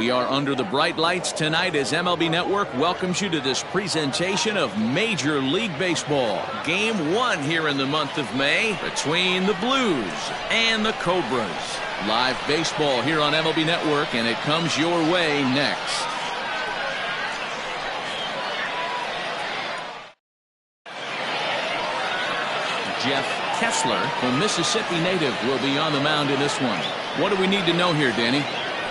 We are under the bright lights tonight as MLB Network welcomes you to this presentation of Major League Baseball. Game 1 here in the month of May between the Blues and the Cobras. Live baseball here on MLB Network, and it comes your way next. Jeff Kessler, the Mississippi native, will be on the mound in this one. What do we need to know here, Danny?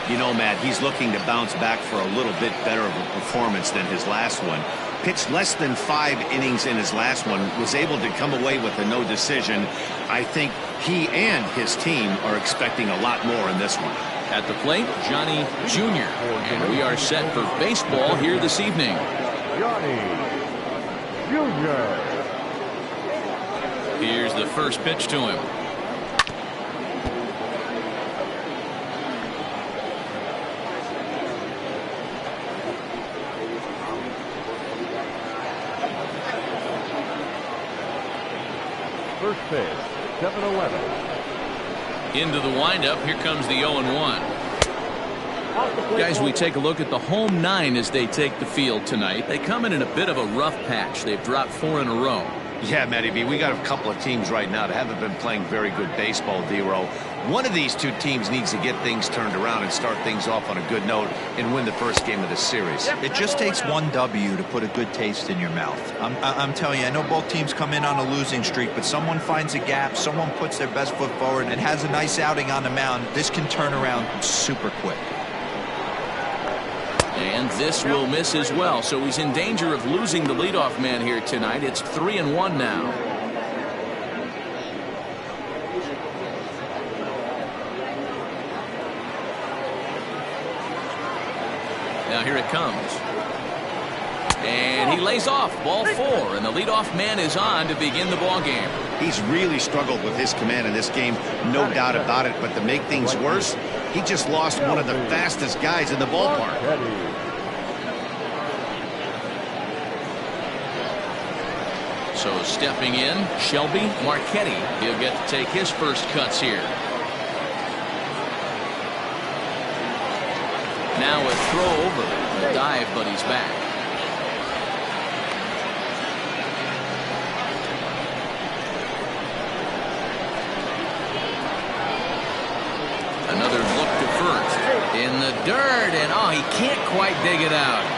You know, Matt, he's looking to bounce back for a little bit better of a performance than his last one. Pitched less than 5 innings in his last one, was able to come away with a no decision. I think he and his team are expecting a lot more in this one. At the plate, Johnny Jr. And we are set for baseball here this evening. Johnny Jr. Here's the first pitch to him. First pitch, 7-11. Into the windup. Here comes the 0-1. Guys, we take a look at the home 9 as they take the field tonight. They come in a bit of a rough patch. They've dropped 4 in a row. Yeah, Matty B, we got a couple of teams right now that haven't been playing very good baseball, D-Row. One of these two teams needs to get things turned around and start things off on a good note and win the first game of the series. It just takes one W to put a good taste in your mouth. I'm telling you, I know both teams come in on a losing streak, but someone finds a gap, someone puts their best foot forward and has a nice outing on the mound. This can turn around super quick. And this will miss as well, so he's in danger of losing the leadoff man here tonight. It's 3-1 now. Now here it comes. And he lays off, ball 4, and the leadoff man is on to begin the ball game. He's really struggled with his command in this game, no doubt about it, but to make things worse, he just lost one of the fastest guys in the ballpark. So stepping in, Shelby Marchetti. He'll get to take his first cuts here. Now a throw over. A dive, but he's back. Another look to first. In the dirt, and oh, he can't quite dig it out.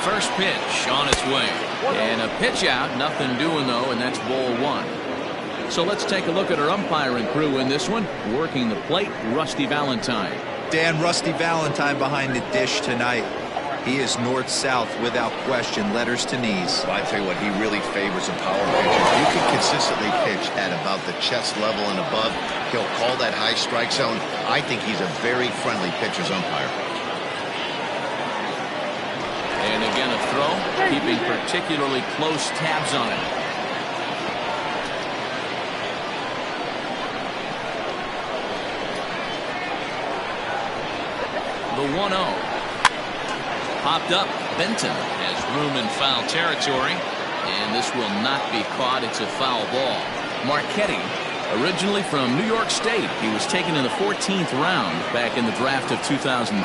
First pitch on its way. And a pitch out, nothing doing though, and that's ball 1. So let's take a look at our umpiring crew in this one. Working the plate, Rusty Valentine. Dan, Rusty Valentine behind the dish tonight. He is north-south without question, letters to knees. Well, I tell you what, he really favors a power pitcher. If you can consistently pitch at about the chest level and above, he'll call that high strike zone. I think he's a very friendly pitcher's umpire. And again a throw, keeping particularly close tabs on it. The 1-0. Popped up. Benton has room in foul territory, and this will not be caught. It's a foul ball. Marchetti, originally from New York State, he was taken in the 14th round back in the draft of 2013.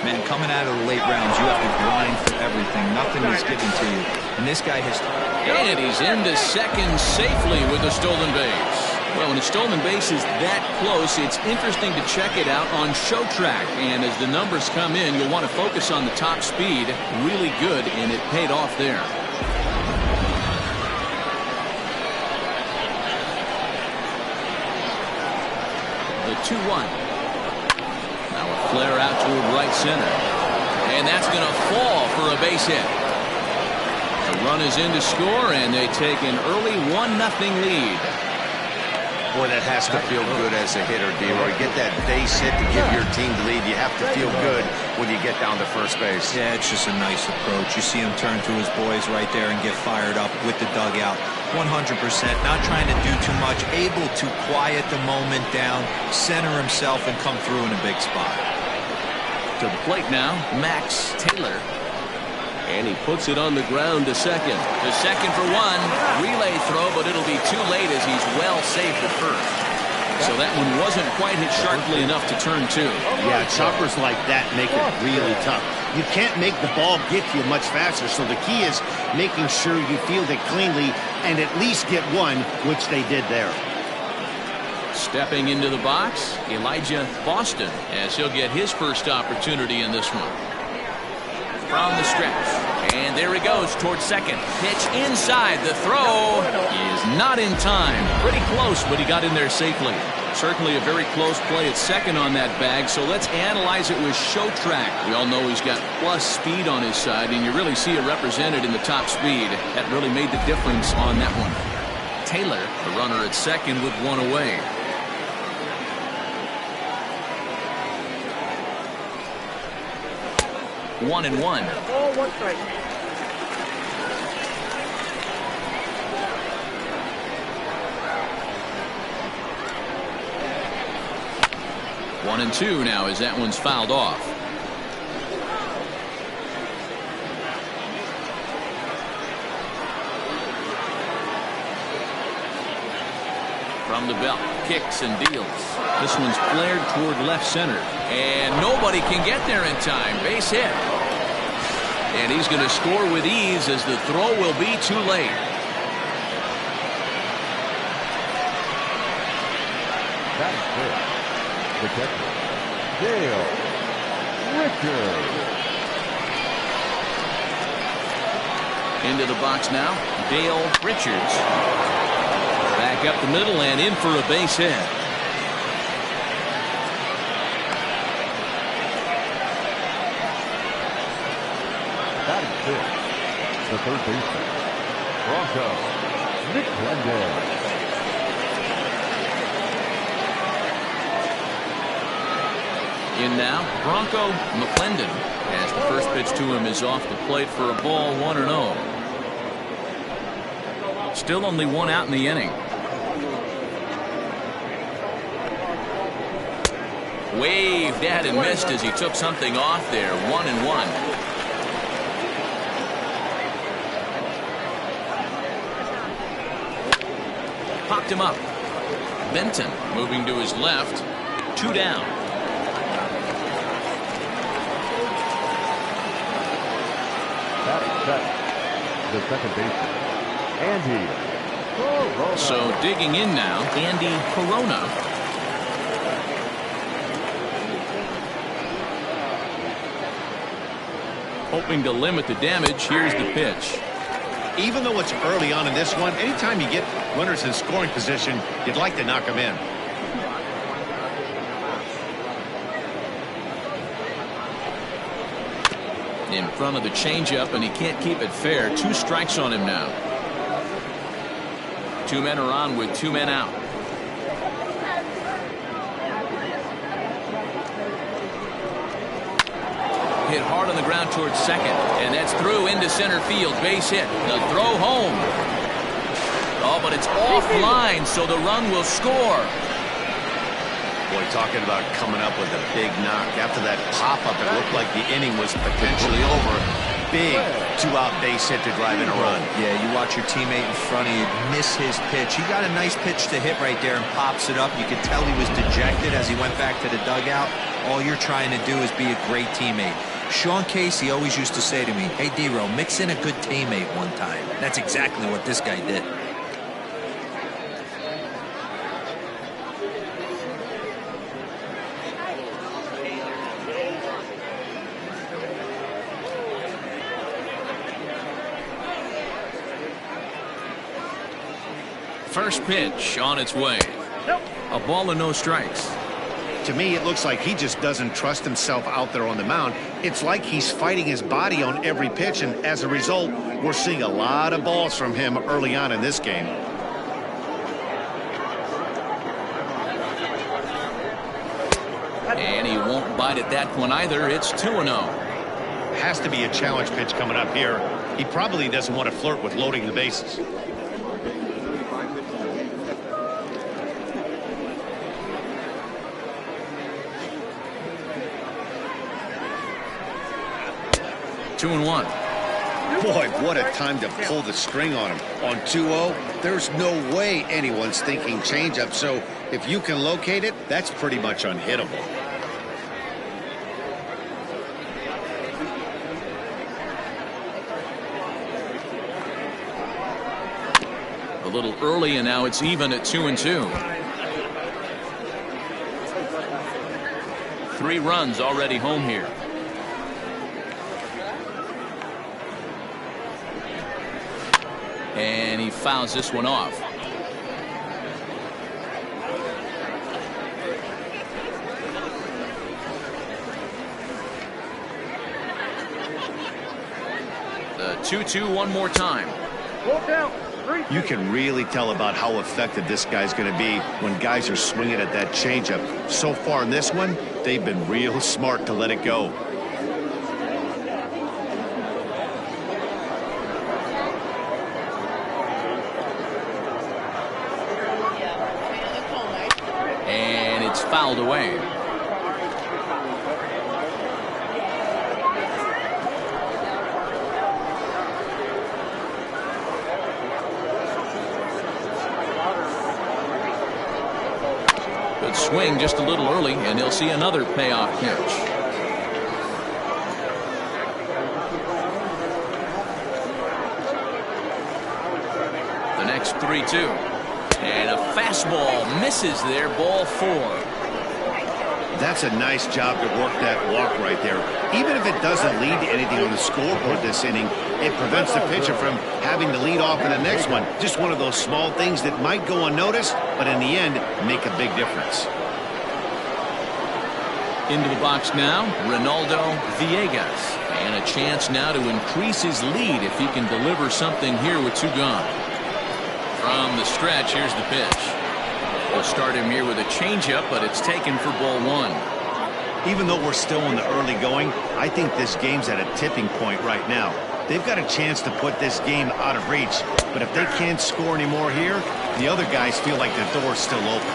Man, coming out of the late rounds, you have to grind for everything. Nothing is given to you. And this guy has... And he's into second safely with a stolen base. Well, when a stolen base is that close, it's interesting to check it out on show track. And as the numbers come in, you'll want to focus on the top speed. Really good, and it paid off there. The 2-1. Now a flare out toward right center. And that's going to fall for a base hit. The run is in to score, and they take an early 1-0 lead. Boy, that has to feel good as a hitter, D-Roy. Get that base hit to give your team the lead. You have to feel good when you get down to first base. Yeah, it's just a nice approach. You see him turn to his boys right there and get fired up with the dugout. 100%, not trying to do too much, able to quiet the moment down, center himself, and come through in a big spot. To the plate now, Max Taylor. And he puts it on the ground to second. The second for one. Relay throw, but it'll be too late as he's well safe at first. So that one wasn't quite hit sharply enough to turn two. Yeah, choppers like that make it really tough. You can't make the ball get to you much faster, so the key is making sure you field it cleanly and at least get one, which they did there. Stepping into the box, Elijah Boston, as he'll get his first opportunity in this one. From the stretch, and there he goes towards second. Pitch inside. The throw is not in time. Pretty close, but he got in there safely. Certainly a very close play at second on that bag, so let's analyze it with show track. We all know he's got plus speed on his side, and you really see it represented in the top speed. That really made the difference on that one. Taylor, the runner at second with one away. 1-1. Ball, one strike. One and two now as that one's fouled off. From the belt, kicks and deals. This one's flared toward left center. And nobody can get there in time. Base hit. And he's going to score with ease as the throw will be too late. That's it. The catcher, Dale Richards. Into the box now, Dale Richards. Back up the middle and in for a base hit. That is it. The third baseman, Bronco McClendon. In now, Bronco McClendon, as the first pitch to him is off the plate for a ball, 1-0. Still only one out in the inning. Waved at and missed as he took something off there. 1-1. Popped him up. Benton moving to his left. 2 down. That's the second baseman, Andy Corona. So digging in now, Andy Corona. Hoping to limit the damage. Here's the pitch. Even though it's early on in this one, anytime you get runners in scoring position, you'd like to knock them in. In front of the changeup, and he can't keep it fair. 2 strikes on him now. 2 men are on with 2 men out. Hit hard on the ground towards second, and that's through into center field. Base hit. The throw home. Oh, but it's offline, so the run will score. Boy, talking about coming up with a big knock. After that pop-up, it looked like the inning was potentially over. Big 2-out base hit to drive in a run. Yeah, you watch your teammate in front of you miss his pitch. He got a nice pitch to hit right there and pops it up. You could tell he was dejected as he went back to the dugout. All you're trying to do is be a great teammate. Sean Casey always used to say to me, "Hey, D-Row, mix in a good teammate one time." That's exactly what this guy did. First pitch on its way. A ball and no strikes. To me, it looks like he just doesn't trust himself out there on the mound. It's like he's fighting his body on every pitch, and as a result, we're seeing a lot of balls from him early on in this game. And he won't bite at that one either. It's 2-0. Has to be a challenge pitch coming up here. He probably doesn't want to flirt with loading the bases. Two and 1. Boy, what a time to pull the string on him. On 2-0, there's no way anyone's thinking changeup, so if you can locate it, that's pretty much unhittable. A little early, and now it's even at 2-2. 3 runs already home here. And he fouls this one off. The 2-2 one more time. You can really tell about how effective this guy's going to be when guys are swinging at that changeup. So far in this one, they've been real smart to let it go. And it's fouled away. Good swing just a little early, and he'll see another payoff pitch. The next 3-2. And a fastball misses there, ball 4. That's a nice job to work that walk right there. Even if it doesn't lead to anything on the scoreboard this inning, it prevents the pitcher from having to lead off in the next one. Just one of those small things that might go unnoticed, but in the end, make a big difference. Into the box now, Ronaldo Villegas. And a chance now to increase his lead if he can deliver something here with 2 gone. From the stretch, here's the pitch. We'll start him here with a changeup, but it's taken for ball 1. Even though we're still in the early going, I think this game's at a tipping point right now. They've got a chance to put this game out of reach, but if they can't score any more here, the other guys feel like the door's still open.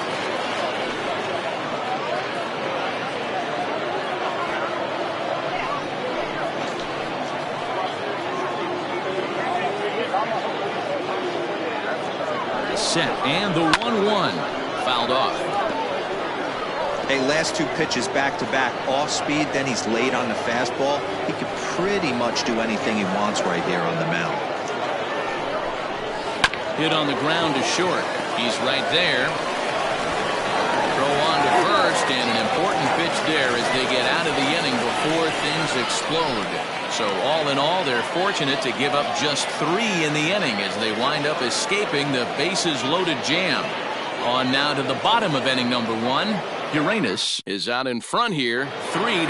Set, and the 1-1 fouled off. Hey, last 2 pitches back-to-back, off speed, then he's late on the fastball. He could pretty much do anything he wants right there on the mound. Hit on the ground to short. He's right there. Throw on to first, and an important pitch there as they get out of the inning before things explode. So all in all, they're fortunate to give up just 3 in the inning as they wind up escaping the bases loaded jam. On now to the bottom of inning number 1. Uranus is out in front here, 3-0.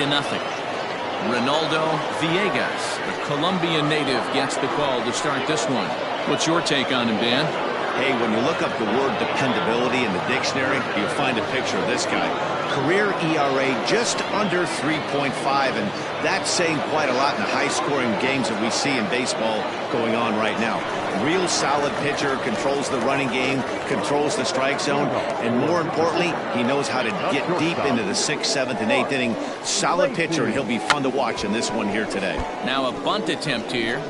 Ronaldo Villegas, the Colombian native, gets the call to start this one. What's your take on him, Dan? Hey, when you look up the word dependability in the dictionary, you'll find a picture of this guy. Career ERA just under 3.5, and that's saying quite a lot in the high-scoring games that we see in baseball going on right now. Real solid pitcher, controls the running game, controls the strike zone, and more importantly, he knows how to get deep into the 6th, 7th, and 8th inning. Solid pitcher, and he'll be fun to watch in this one here today. Now a bunt attempt here.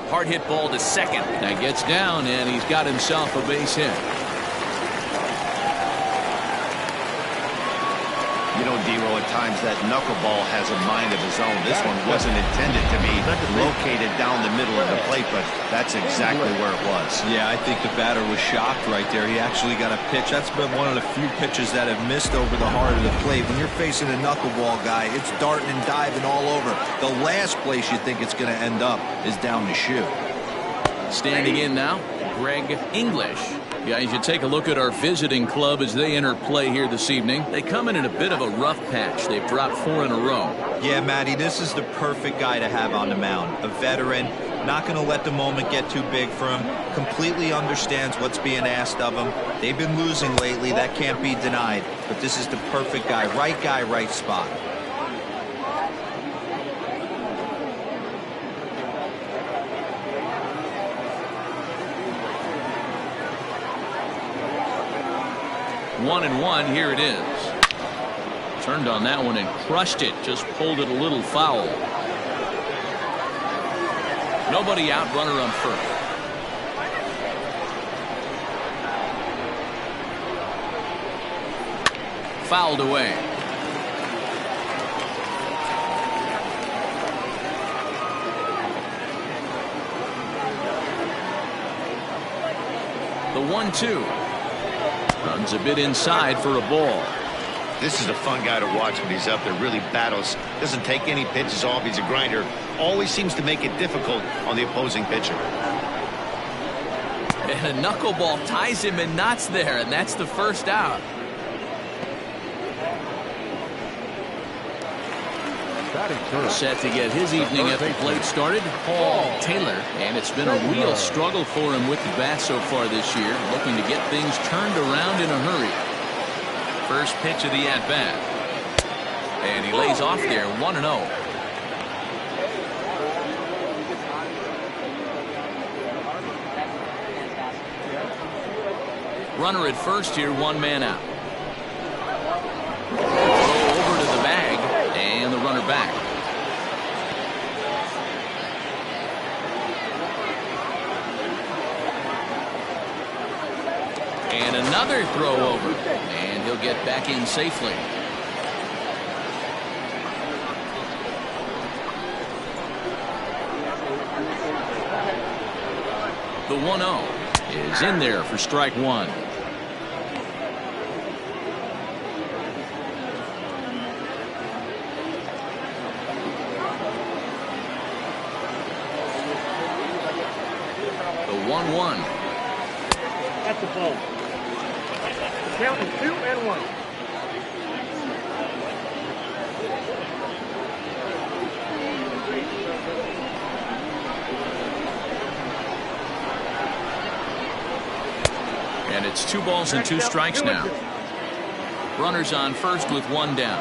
Hard hit ball to second. Now gets down, and he's got himself a base hit. You know, D-Row, at times that knuckleball has a mind of his own. This one wasn't intended to be located down the middle of the plate, but that's exactly where it was. Yeah, I think the batter was shocked right there. He actually got a pitch. That's been one of the few pitches that have missed over the heart of the plate. When you're facing a knuckleball guy, it's darting and diving all over. The last place you think it's going to end up is down the chute. Standing in now, Greg English. Guys, you take a look at our visiting club as they enter play here this evening. They come in a bit of a rough patch. They've dropped 4 in a row. Yeah, Matty, this is the perfect guy to have on the mound. A veteran, not going to let the moment get too big for him. Completely understands what's being asked of him. They've been losing lately. That can't be denied. But this is the perfect guy, right spot. 1-1. Here it is. Turned on that one and crushed it. Just pulled it a little foul. Nobody out. Runner on first. Fouled away. The 1-2. Runs a bit inside for a ball. This is a fun guy to watch when he's up there. Really battles. Doesn't take any pitches off. He's a grinder. Always seems to make it difficult on the opposing pitcher. And a knuckleball ties him in knots there, and that's the first out. Set to get his evening at the plate started, Paul Taylor. And it's been a real struggle for him with the bat so far this year, looking to get things turned around in a hurry. First pitch of the at-bat. And he lays off there, 1-0. Runner at first here, one man out. Throw over to the bag, and the runner back. And another throw over, and he'll get back in safely. The 1-0 is in there for strike one. The 1-1. That's the ball. Count is 2-1. And it's 2 balls and 2 strikes now. Runners on first with one down.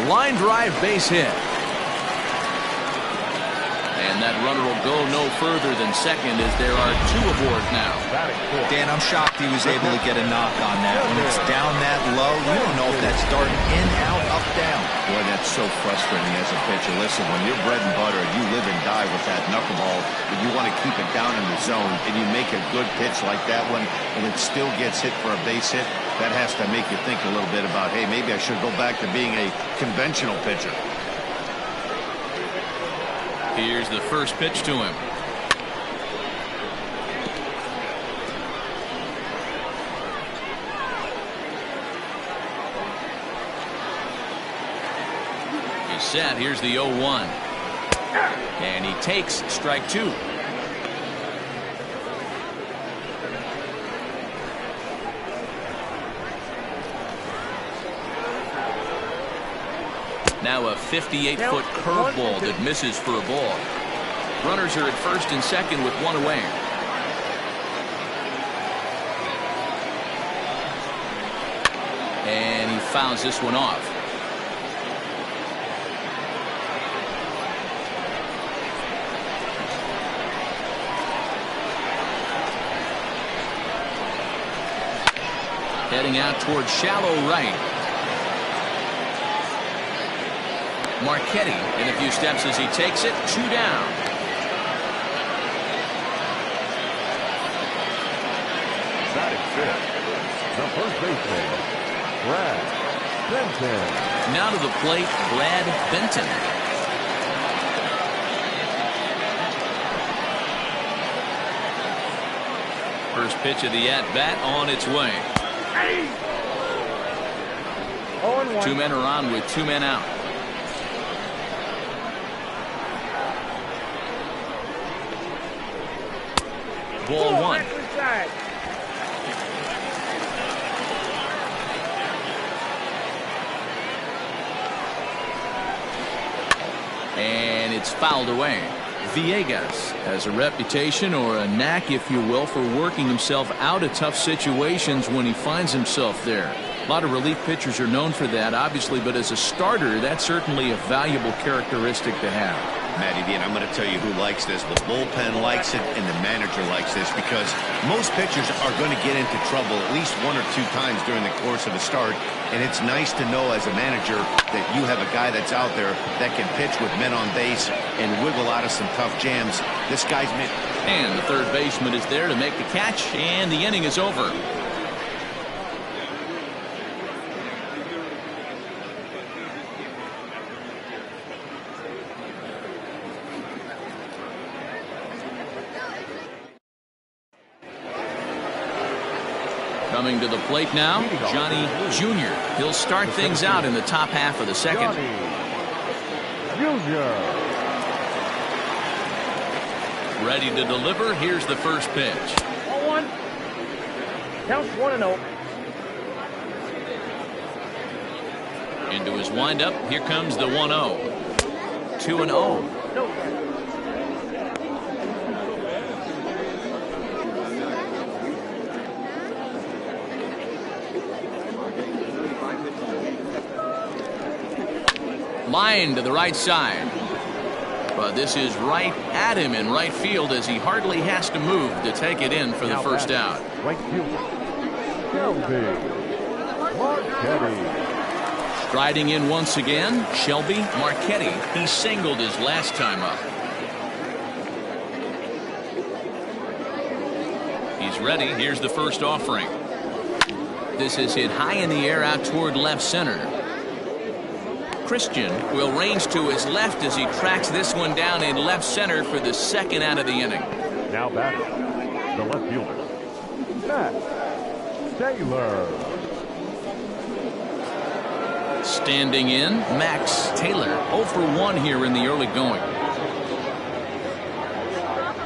Line drive, base hit. And that runner will go no further than second as there are 2 aboard now. Dan, I'm shocked he was able to get a knock on that. When it's down that low, you don't know if that's starting in, out, up, down. Boy, that's so frustrating as a pitcher. Listen, when you're bread and butter, you live and die with that knuckleball, and you want to keep it down in the zone, and you make a good pitch like that one, and it still gets hit for a base hit, that has to make you think a little bit about, hey, maybe I should go back to being a conventional pitcher. Here's the first pitch to him. He's set. Here's the 0-1. And he takes strike 2. Now a 58-foot curveball that misses for a ball. Runners are at first and second with one away. And he fouls this one off. Heading out towards shallow right. Marchetti in a few steps as he takes it. 2 down. Batting fifth, the first baseman, Brad Benton. Now to the plate, Brad Benton. First pitch of the at-bat on its way. 2 men are on with 2 men out. Ball 1. And it's fouled away. Villegas has a reputation, or a knack if you will, for working himself out of tough situations when he finds himself there. A lot of relief pitchers are known for that, obviously, but as a starter, that's certainly a valuable characteristic to have. Matty D, and I'm going to tell you who likes this. The bullpen likes it, and the manager likes this, because most pitchers are going to get into trouble at least 1 or 2 times during the course of a start, and it's nice to know as a manager that you have a guy that's out there that can pitch with men on base and wiggle out of some tough jams. This guy's made. And the third baseman is there to make the catch, and the inning is over. Coming to the plate now, Johnny Jr. He'll start things out in the top half of the second. Junior. Ready to deliver. Here's the first pitch. 1-1. Counts 1-0. Into his windup. Here comes the 1-0. 2-0. No. Line to the right side. But this is right at him in right field as he hardly has to move to take it in for the first out. Right fielder. Shelby Marchetti. Striding in once again, Shelby Marchetti. He singled his last time up. He's ready. Here's the first offering. This is hit high in the air out toward left center. Christian will range to his left as he tracks this one down in left center for the second out of the inning. Now batting, the left fielder, Matt Taylor. Standing in, Max Taylor. 0 for 1 here in the early going.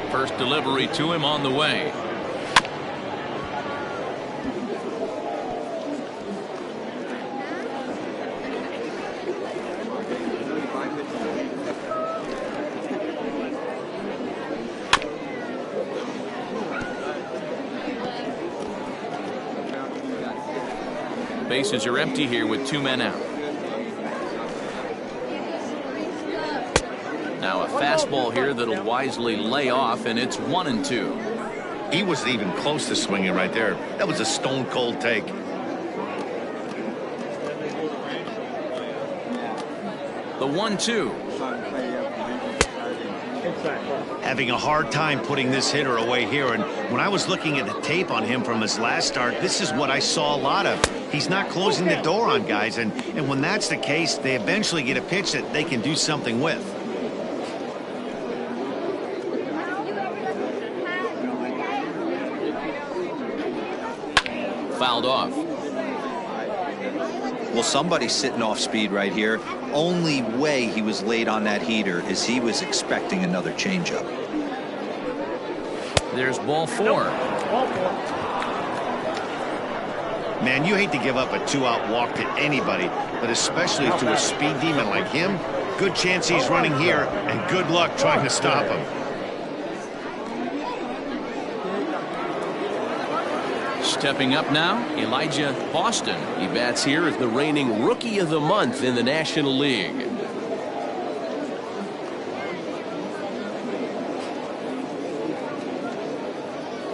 First delivery to him on the way. Bases are empty here with 2 men out. Now a fastball here that'll wisely lay off, and it's 1-2. He wasn't even close to swinging right there. That was a stone cold take. The 1-2. Having a hard time putting this hitter away here, and when I was looking at the tape on him from his last start, this is what I saw a lot of. He's not closing the door on guys, and when that's the case, they eventually get a pitch that they can do something with. Fouled off. Well, somebody's sitting off speed right here. Only way he was late on that heater is he was expecting another changeup. There's ball 4. Man, you hate to give up a 2-out walk to anybody, but especially to a speed demon like him. Good chance he's running here, and good luck trying to stop him. Stepping up now, Elijah Boston. He bats here as the reigning Rookie of the Month in the National League.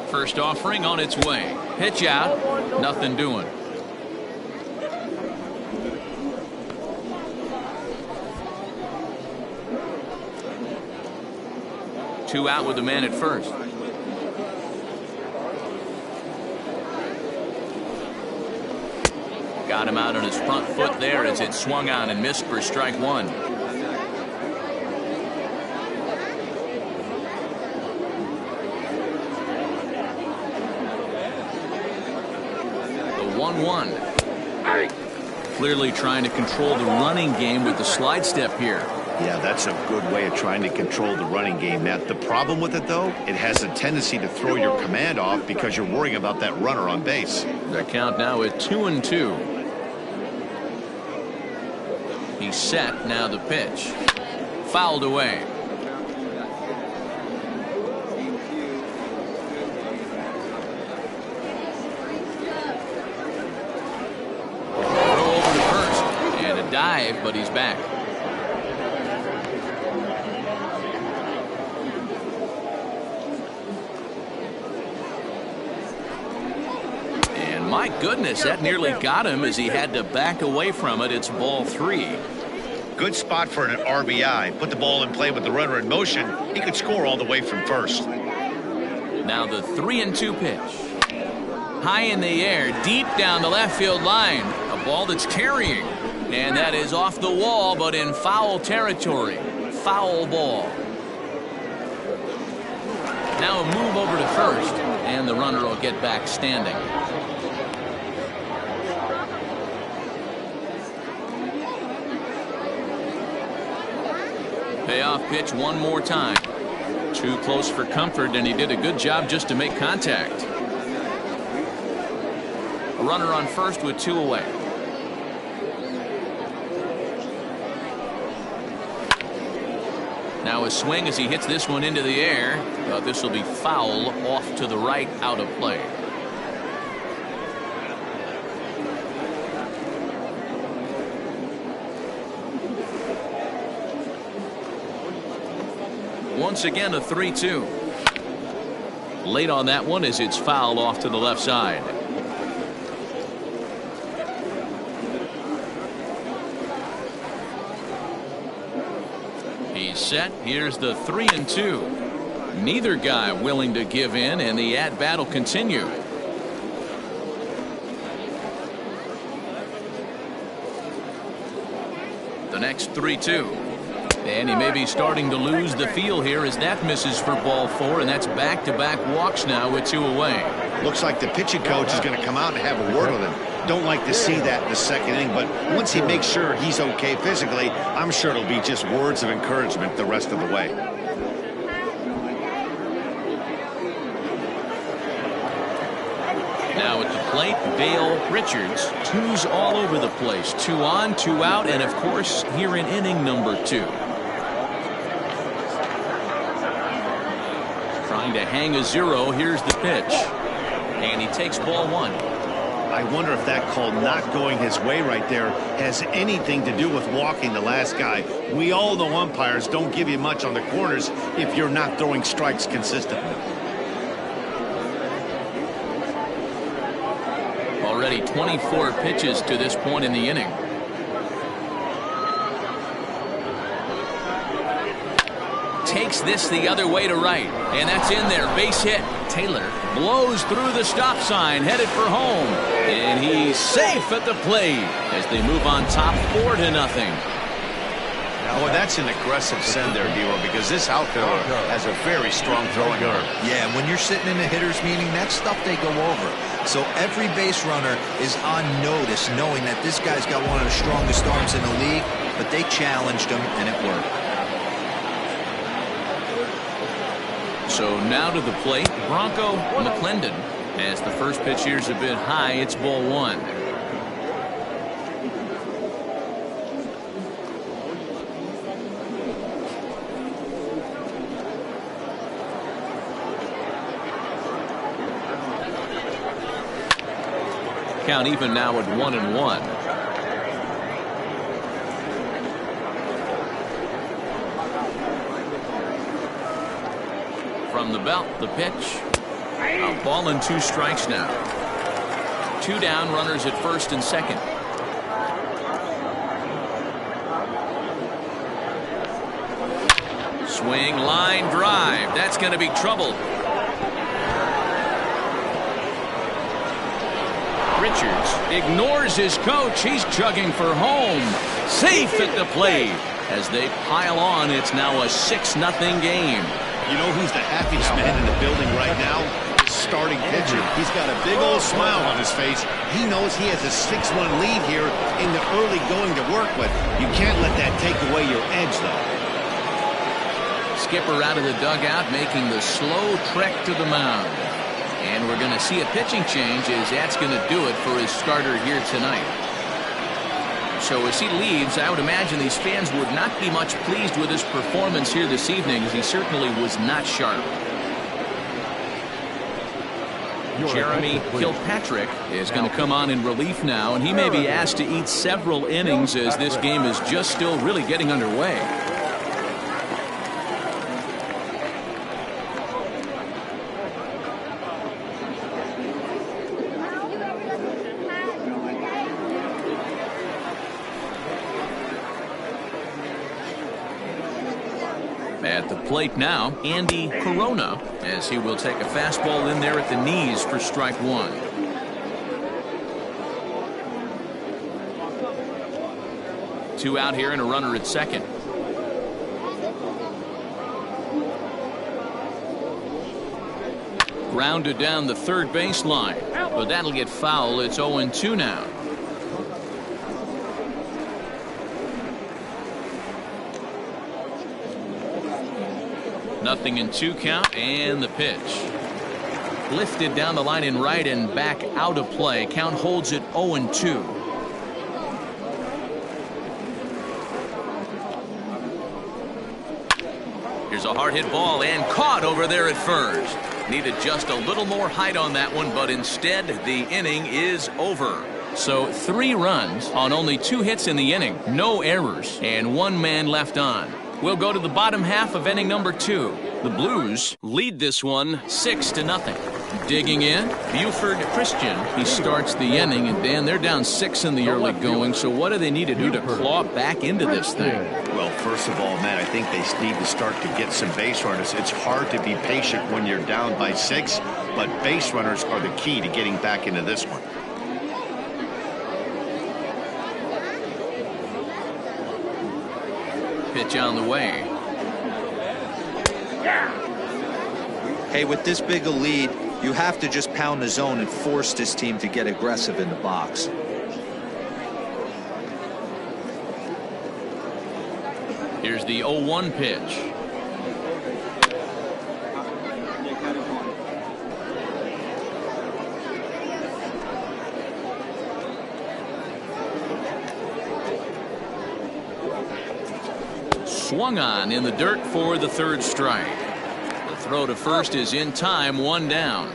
First offering on its way. Pitch out. Nothing doing. Two out with the man at first. Got him out on his front foot there as it swung on and missed for strike 1. The 1-1. Clearly trying to control the running game with the slide step here. Yeah, that's a good way of trying to control the running game. Now, the problem with it, though, it has a tendency to throw your command off because you're worrying about that runner on base. The count now at 2-2. He's set. Now the pitch. Fouled away. Throw over to first. And a dive, but he's back. My goodness, that nearly got him as he had to back away from it. It's ball 3. Good spot for an RBI. Put the ball in play with the runner in motion. He could score all the way from first. Now the 3-2 pitch. High in the air, deep down the left field line. A ball that's carrying. And that is off the wall, but in foul territory. Foul ball. Now a move over to first, and the runner will get back standing. Payoff pitch one more time. Too close for comfort, and he did a good job just to make contact. A runner on first with 2 away. Now a swing as he hits this one into the air, but this will be foul off to the right, out of play. Once again a 3-2. Late on that one as it's fouled off to the left side. He's set. Here's the 3-2. Neither guy willing to give in, and the at-bat will continue. The next 3-2. And he may be starting to lose the feel here as that misses for ball 4, and that's back-to-back walks now with 2 away. Looks like the pitching coach is going to come out and have a word with him. Don't like to see that in the second inning, but once he makes sure he's okay physically, I'm sure it'll be just words of encouragement the rest of the way. Now at the plate, Dale Richards. 2s all over the place. 2 on, 2 out, and of course here in inning number 2. Trying to hang a 0. Here's the pitch. And he takes ball 1. I wonder if that call not going his way right there has anything to do with walking the last guy. We all know umpires don't give you much on the corners if you're not throwing strikes consistently. Already 24 pitches to this point in the inning. Takes this the other way to right, and that's in there. Base hit. Taylor blows through the stop sign, headed for home, and he's safe at the plate as they move on top 4-0. Well, that's an aggressive send there, Dero, because this outfielder has a very strong throwing arm. Yeah, when you're sitting in a hitter's meeting, that stuff they go over. So every base runner is on notice, knowing that this guy's got one of the strongest arms in the league, but they challenged him, and it worked. So now to the plate, Bronco McClendon. As the first pitch here's a bit high, it's ball 1. Count even now at 1-1. From the belt, the pitch. A ball and 2 strikes now. 2 down, runners at first and second. Swing, line drive. That's going to be trouble. Richards ignores his coach. He's chugging for home. Safe at the plate. As they pile on, it's now a 6-0 game. You know who's the happiest man in the building right now? His starting pitcher. He's got a big old smile on his face. He knows he has a 6-1 lead here in the early going to work with. You can't let that take away your edge, though. Skipper out of the dugout, making the slow trek to the mound. And we're going to see a pitching change as that's going to do it for his starter here tonight. So as he leaves, I would imagine these fans would not be much pleased with his performance here this evening, as he certainly was not sharp. Jeremy Kilpatrick is going to come on in relief now, and he may be asked to eat several innings as this game is just still really getting underway. plate now, Andy Corona, as he will take a fastball in there at the knees for strike one. Two out here and a runner at second. Grounded down the third baseline, but that'll get foul. It's 0-2 now. Nothing in 2 count, and the pitch. Lifted down the line in right and back out of play. Count holds it 0-2. Here's a hard hit ball and caught over there at first. Needed just a little more height on that one, but instead the inning is over. So 3 runs on only 2 hits in the inning, no errors, and 1 man left on. We'll go to the bottom half of inning number 2. The Blues lead this one 6-0. Digging in, Buford Christian. He starts the inning, and Dan, they're down 6 in the early going. So what do they need to do to claw back into this thing? Well, first of all, Matt, I think they need to start to get some base runners. It's hard to be patient when you're down by 6, but base runners are the key to getting back into this one. Pitch on the way. Hey, with this big a lead, you have to just pound the zone and force this team to get aggressive in the box. Here's the 0-1 pitch. Swung on in the dirt for the 3rd strike. The throw to first is in time, 1 down.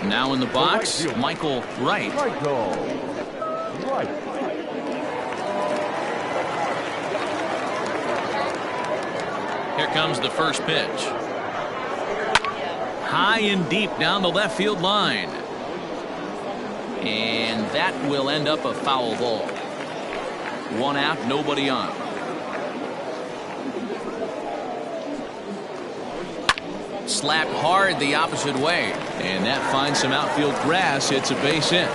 Now in the box, Michael Wright. Here comes the first pitch. High and deep down the left field line. And that will end up a foul ball. 1 out, nobody on. Slapped hard the opposite way, and that finds some outfield grass. It's a base hit.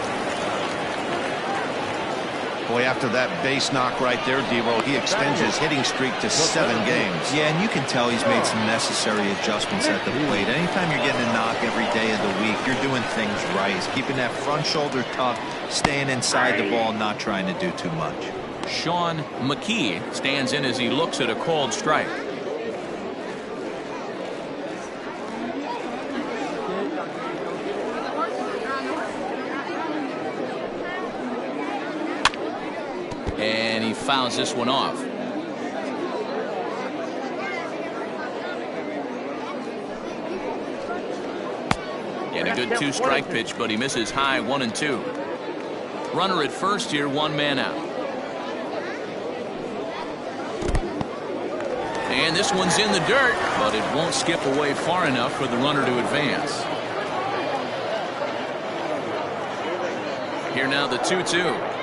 Boy, after that base knock right there, Devo, he extends his hitting streak to 7 games. Yeah, and you can tell he's made some necessary adjustments at the plate. Anytime you're getting a knock every day of the week, you're doing things right. He's keeping that front shoulder tucked, staying inside the ball, not trying to do too much. Sean McKee stands in as he looks at a called strike. And he fouls this one off. And a good 2-strike pitch, but he misses high, 1-2. Runner at first here, 1 man out. And this one's in the dirt, but it won't skip away far enough for the runner to advance. Here now the 2-2.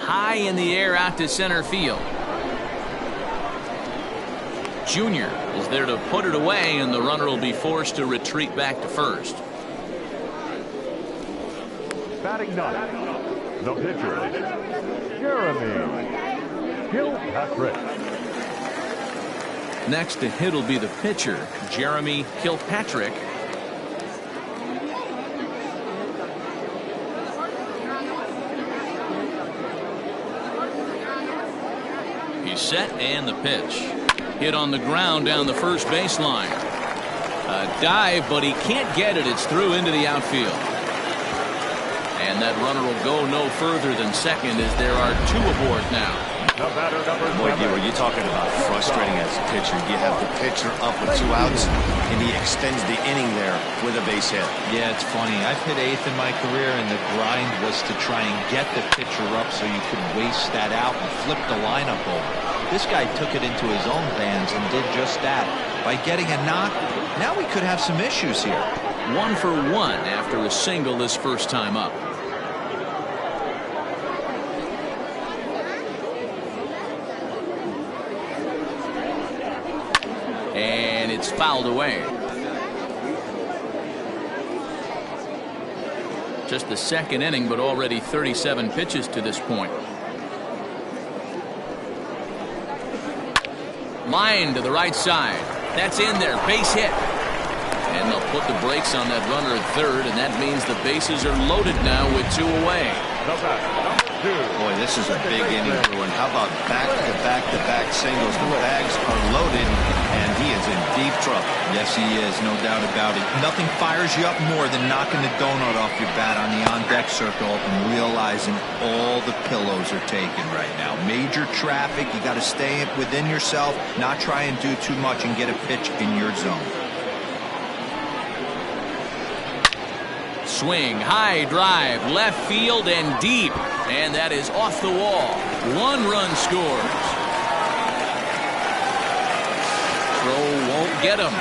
High in the air out to center field. Junior is there to put it away, and the runner will be forced to retreat back to first. Batting 9, the pitcher, Jeremy Kilpatrick. Next to hit will be the pitcher, Jeremy Kilpatrick. He's set, and the pitch. Hit on the ground down the first baseline. A dive, but he can't get it. It's through into the outfield. And that runner will go no further than second as there are 2 aboard now. Boy, Giro, you're talking about frustrating as a pitcher. You have the pitcher up with 2 outs, and he extends the inning there with a base hit. Yeah, it's funny. I've hit 8th in my career, and the grind was to try and get the pitcher up so you could waste that out and flip the lineup over. This guy took it into his own hands and did just that. By getting a knock, now we could have some issues here. 1 for 1 after a single this first time up. And it's fouled away. Just the second inning, but already 37 pitches to this point. Line to the right side. That's in there. Base hit. And they'll put the brakes on that runner at third, and that means the bases are loaded now with 2 away. Boy, this is a big inning for one. How about back-to-back-to-back singles? The bags are loaded, and he is in deep trouble. Yes, he is, no doubt about it. Nothing fires you up more than knocking the donut off your bat on the on-deck circle and realizing all the pillows are taken right now. Major traffic, you got to stay within yourself, not try and do too much and get a pitch in your zone. Swing, high drive, left field and deep. And that is off the wall. 1 run scores. Throw won't get him.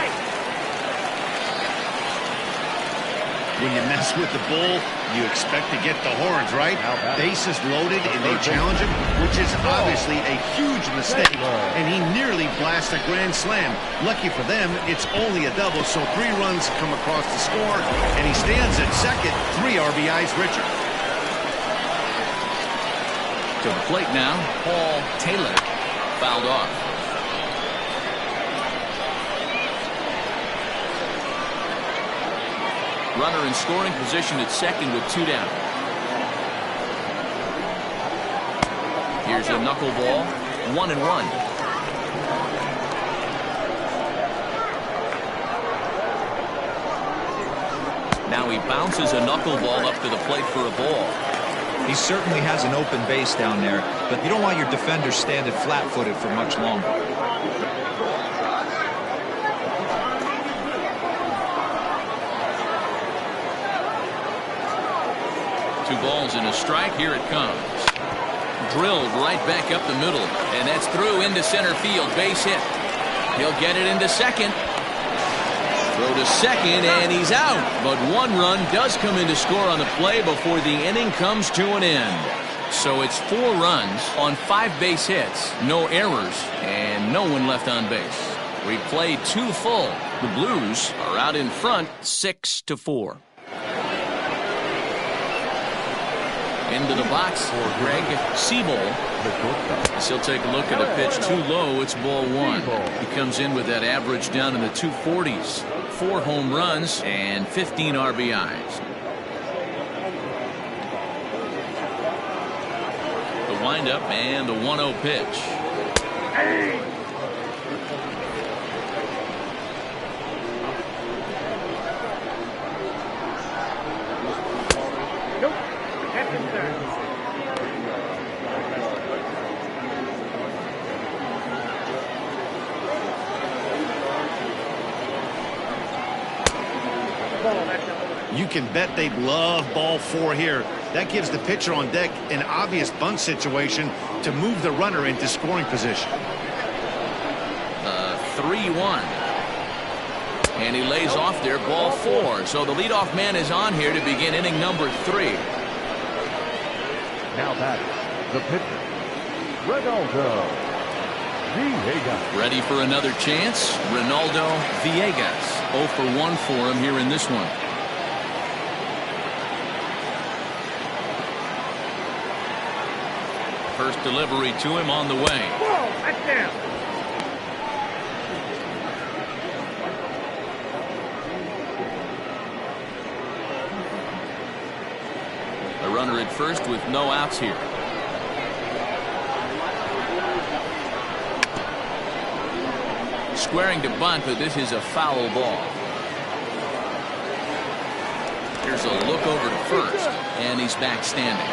When you mess with the bull, you expect to get the horns, right? Bases loaded and they challenge him, which is obviously a huge mistake. And he nearly blasts a grand slam. Lucky for them, it's only a double, so 3 runs come across the score, and he stands at second, 3 RBIs richer. To the plate now, Paul Taylor. Fouled off. Runner in scoring position at second with 2 down. Here's a knuckleball. 1-1. Now he bounces a knuckleball up to the plate for a ball. He certainly has an open base down there, but you don't want your defender standing flat-footed for much longer. 2 balls and a strike. Here it comes. Drilled right back up the middle, and that's through into center field. Base hit. He'll get it into second. Throw to second, and he's out. But 1 run does come in to score on the play before the inning comes to an end. So it's 4 runs on 5 base hits, no errors, and no one left on base. We played 2 full. The Blues are out in front 6-4. Into the box for Greg Siebel. He'll take a look at a pitch too low. It's ball 1. He comes in with that average down in the 240s. 4 home runs and 15 RBIs. The windup and the 1-0 pitch. You can bet they'd love ball 4 here. That gives the pitcher on deck an obvious bunt situation to move the runner into scoring position. 3-1. And he lays off there, ball 4. So the leadoff man is on here to begin inning number 3. Now batting, the pitcher, Ronaldo Villegas. Ready for another chance? Ronaldo Villegas. 0 for 1 for him here in this one. First delivery to him on the way. Whoa, that's down. A runner at first with no outs here. Squaring to bunt, but this is a foul ball. Here's a look over to first, and he's back standing.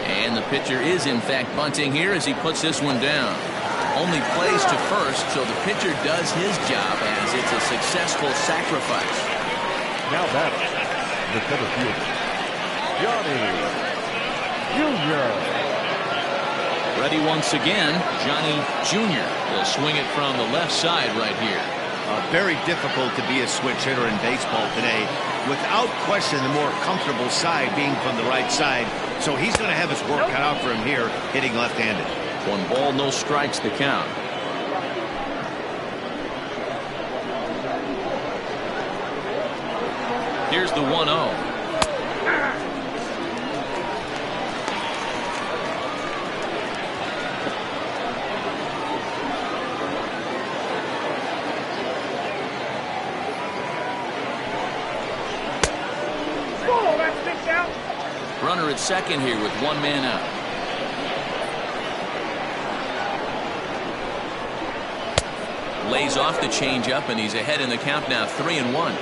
And the pitcher is in fact bunting here as he puts this one down. Only plays to first, so the pitcher does his job as as it's a successful sacrifice. Now batting, the center fielder, Johnny Jr. Ready once again, Johnny Jr. will swing it from the left side right here. Very difficult to be a switch hitter in baseball today. Without question, the more comfortable side being from the right side. So he's going to have his work cut out for him here, hitting left-handed. 1 ball, no strikes to count. Here's the 1-0. Runner at second here with 1 man out. Lays off the changeup, and he's ahead in the count now, 3-1.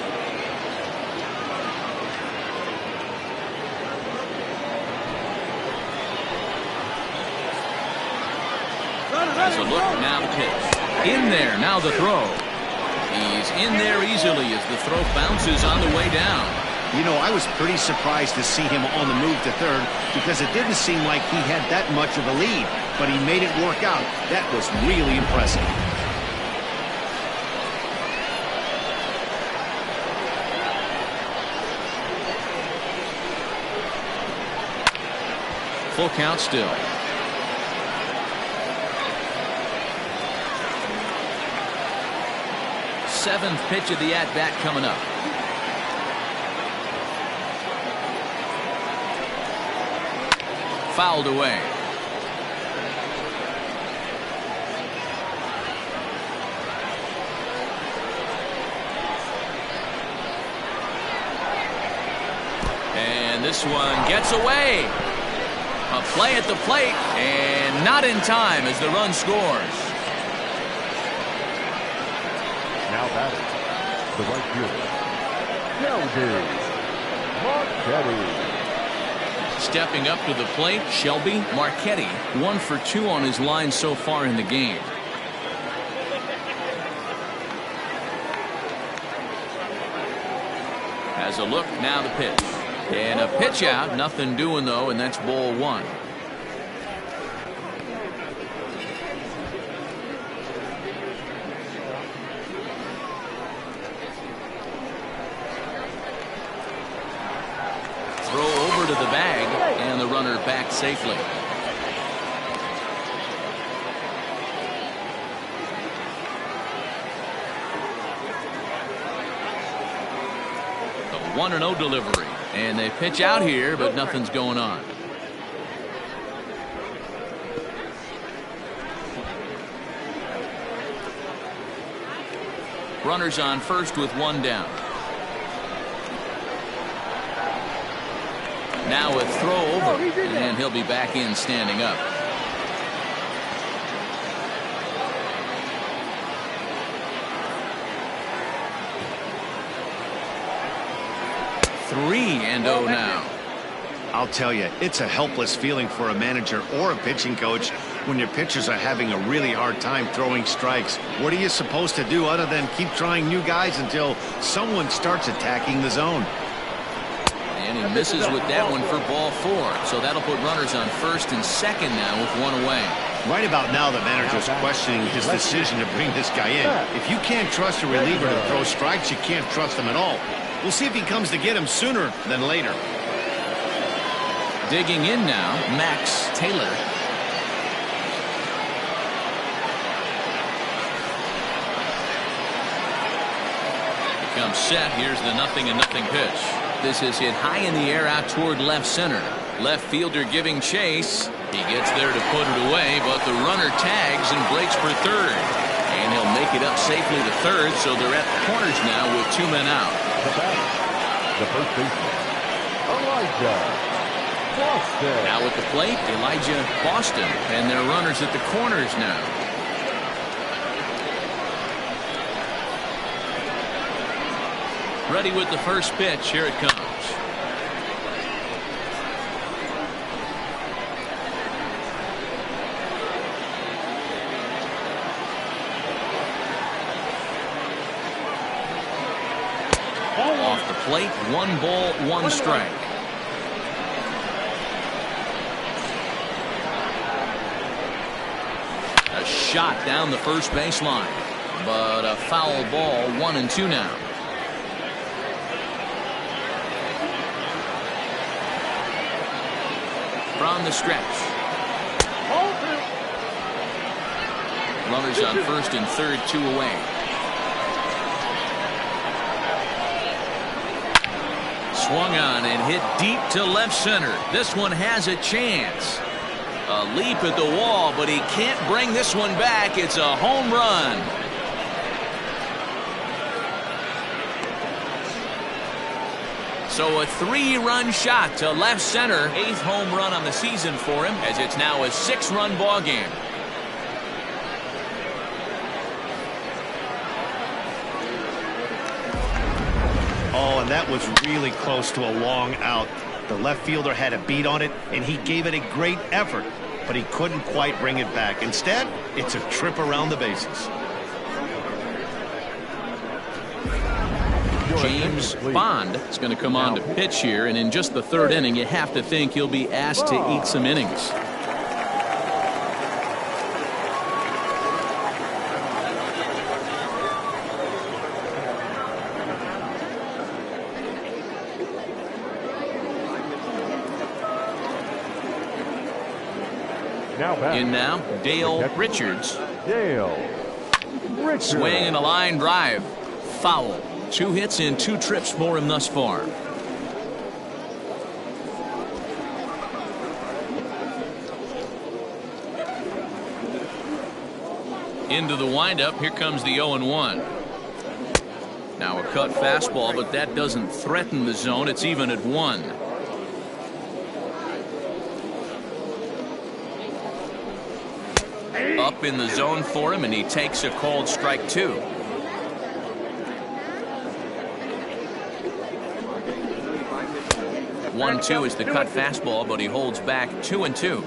As a look, now the pitch. In there, now the throw. He's in there easily as the throw bounces on the way down. You know, I was pretty surprised to see him on the move to third because it didn't seem like he had that much of a lead, but he made it work out. That was really impressive. Full count still. Seventh pitch of the at-bat coming up. Fouled away. And this one gets away. A play at the plate, and not in time as the run scores. Now batting, the right fielder, Shelby Marchetti. Stepping up to the plate, Shelby Marchetti, 1 for 2 on his line so far in the game. Has a look, now the pitch. And a pitch out, nothing doing though, and that's ball 1. Throw over to the bag, and the runner back safely. The 1-0 delivery, and they pitch out here, but nothing's going on. Runners on first with 1 down. Now a throw over, and he'll be back in standing up. Three and 0 now. I'll tell you, it's a helpless feeling for a manager or a pitching coach when your pitchers are having a really hard time throwing strikes. What are you supposed to do other than keep trying new guys until someone starts attacking the zone? And he misses with that one for ball 4. So that'll put runners on first and second now with 1 away. Right about now, the manager's questioning his decision to bring this guy in. If you can't trust a reliever to throw strikes, you can't trust him at all. We'll see if he comes to get him sooner than later. Digging in now, Max Taylor. Becomes set. Here's the 0-0 pitch. This is hit high in the air out toward left center. Left fielder giving chase. He gets there to put it away, but the runner tags and breaks for third. And he'll make it up safely to third, so they're at the corners now with 2 men out. The first baseman, Elijah Boston. Now at the plate, Elijah Boston, and their runners at the corners now. Ready with the first pitch. Here it comes. plate. 1 ball, 1 strike. A shot down the first baseline, but a foul ball. 1-2 now. From the stretch. Runners on first and third, 2 away. Swung on and hit deep to left center. This one has a chance. A leap at the wall, but he can't bring this one back. It's a home run. So a 3-run shot to left center. 8th home run on the season for him, as it's now a 6-run ball game. Oh, and that was really close to a long out. The left fielder had a beat on it, and he gave it a great effort, but he couldn't quite bring it back. Instead, it's a trip around the bases. James Bond is going to come on to pitch here, and in just the 3rd inning, you have to think he'll be asked to eat some innings. In now, Dale Richards. Swing and a line drive. Foul. 2 hits and 2 trips for him thus far. Into the windup. Here comes the 0-1. Now a cut fastball, but that doesn't threaten the zone. It's even at 1. Up in the zone for him, and he takes a called strike 2. 1-2 is the cut fastball, but he holds back. 2-2.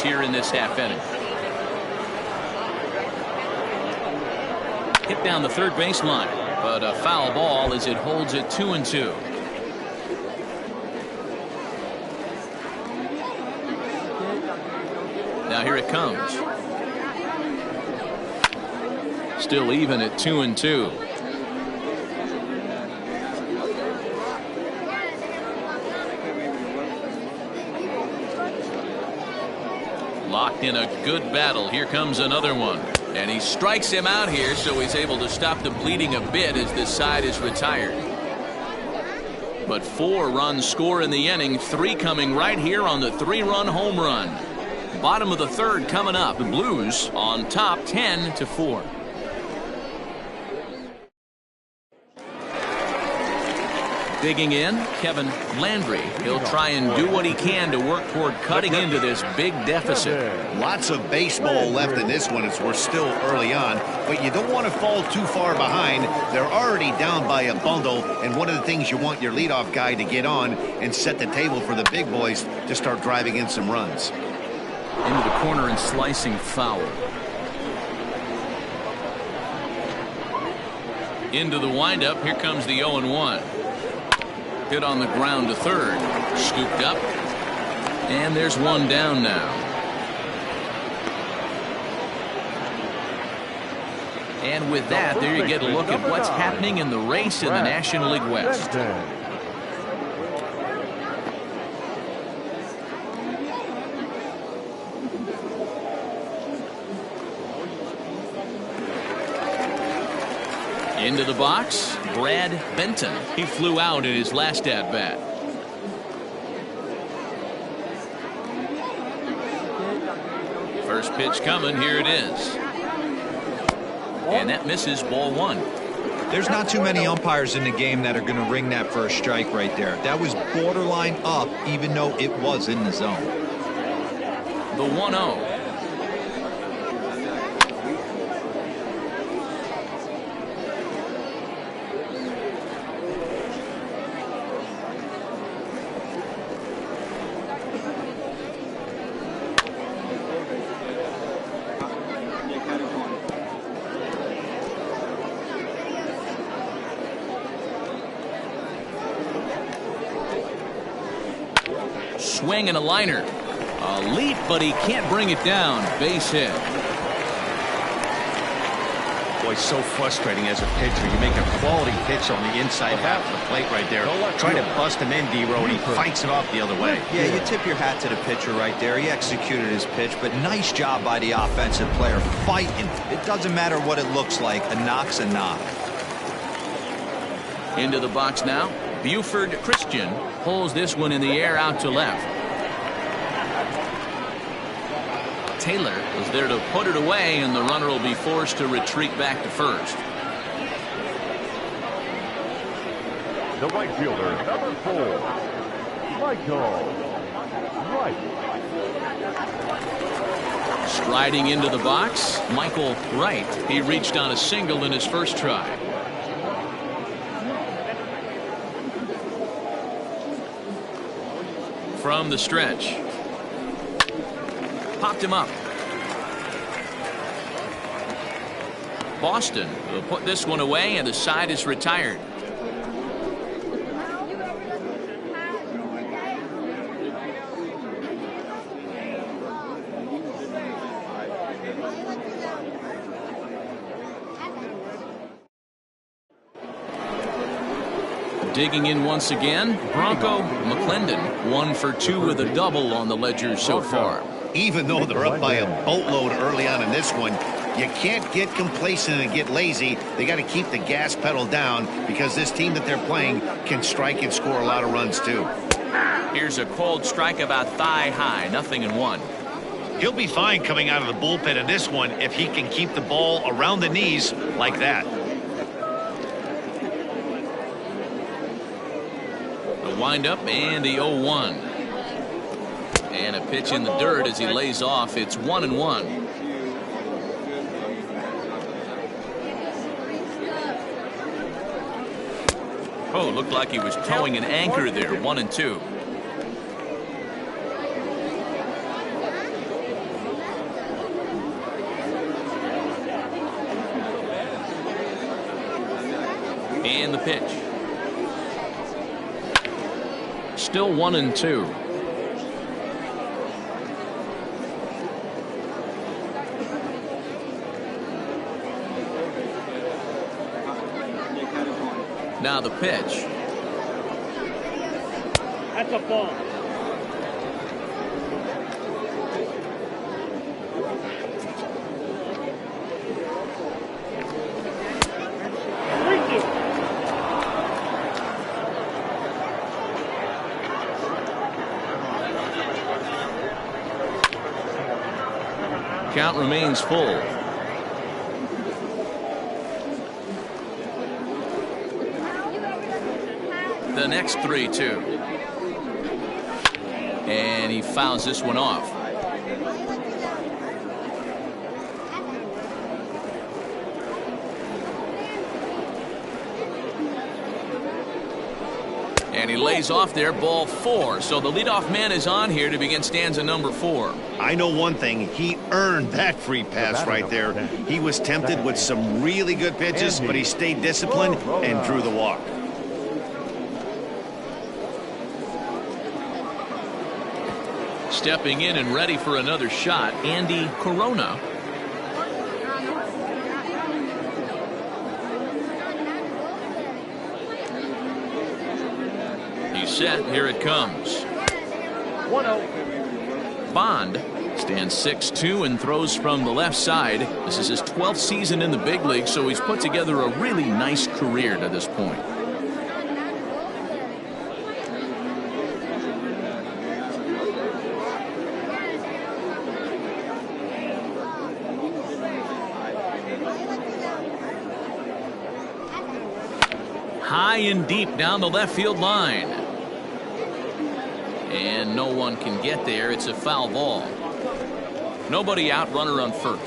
Here in this half inning. Hit down the third baseline, but a foul ball as it holds it 2-2. Now here it comes. Still even at 2-2. Locked in a good battle. Here comes another one. And he strikes him out here, so he's able to stop the bleeding a bit as this side is retired. But 4 runs score in the inning, 3 coming right here on the 3-run home run. Bottom of the 3rd coming up. The Blues on top 10-4. Digging in, Kevin Landry. He'll try and do what he can to work toward cutting into this big deficit. Lots of baseball left in this one as we're still early on, but you don't want to fall too far behind. They're already down by a bundle, and one of the things you want your leadoff guy to get on and set the table for the big boys to start driving in some runs. Into the corner and slicing foul. Into the windup. Here comes the 0-1. Hit on the ground to third. Scooped up. And there's one down now. And with that, there you get a look at what's happening in the race in the National League West. Into the box, Brad Benton. He flew out in his last at-bat. First pitch coming, here it is. And that misses, ball 1. There's not too many umpires in the game that are going to ring that first strike right there. That was borderline up, even though it was in the zone. The 1-0. swing and a liner. A leap, but he can't bring it down. Base hit. Boy, so frustrating as a pitcher. You make a quality pitch on the inside half of the plate right there. Trying to bust him in, D-Row, and he fights it off the other way. Yeah, you tip your hat to the pitcher right there. He executed his pitch, but nice job by the offensive player fighting. It doesn't matter what it looks like. A knock's a knock. Into the box now. Buford Christian pulls this one in the air out to left. Taylor was there to put it away, and the runner will be forced to retreat back to first. The right fielder, number 4, Michael Wright. Striding into the box, Michael Wright. He reached on a single in his first try. From the stretch. Popped him up. Boston will put this one away, and the side is retired. Digging in once again, Bronco McClendon, 1 for 2 with a double on the ledger so far. Even though they're up by a boatload early on in this one, you can't get complacent and get lazy. They got to keep the gas pedal down because this team that they're playing can strike and score a lot of runs too. Here's a cold strike about thigh high, 0-1. He'll be fine coming out of the bullpen in this one if he can keep the ball around the knees like that. The windup and the 0-1. And a pitch in the dirt as he lays off. It's 1-1. Oh, looked like he was towing an anchor there. 1-2. And the pitch. Still 1-2. Now the pitch. That's a ball. Count remains full. The next 3-2. And he fouls this one off. And he lays off there, ball 4. So the leadoff man is on here to begin stanza number 4. I know one thing. He earned that free pass right there. He was tempted with some really good pitches, but he stayed disciplined and drew the walk. Stepping in and ready for another shot, Andy Corona. He's set. Here it comes. 1-0. Bond stands 6'2" and throws from the left side. This is his 12th season in the big league, so he's put together a really nice career to this point. High and deep down the left field line. And no one can get there. It's a foul ball. Nobody out, runner on first.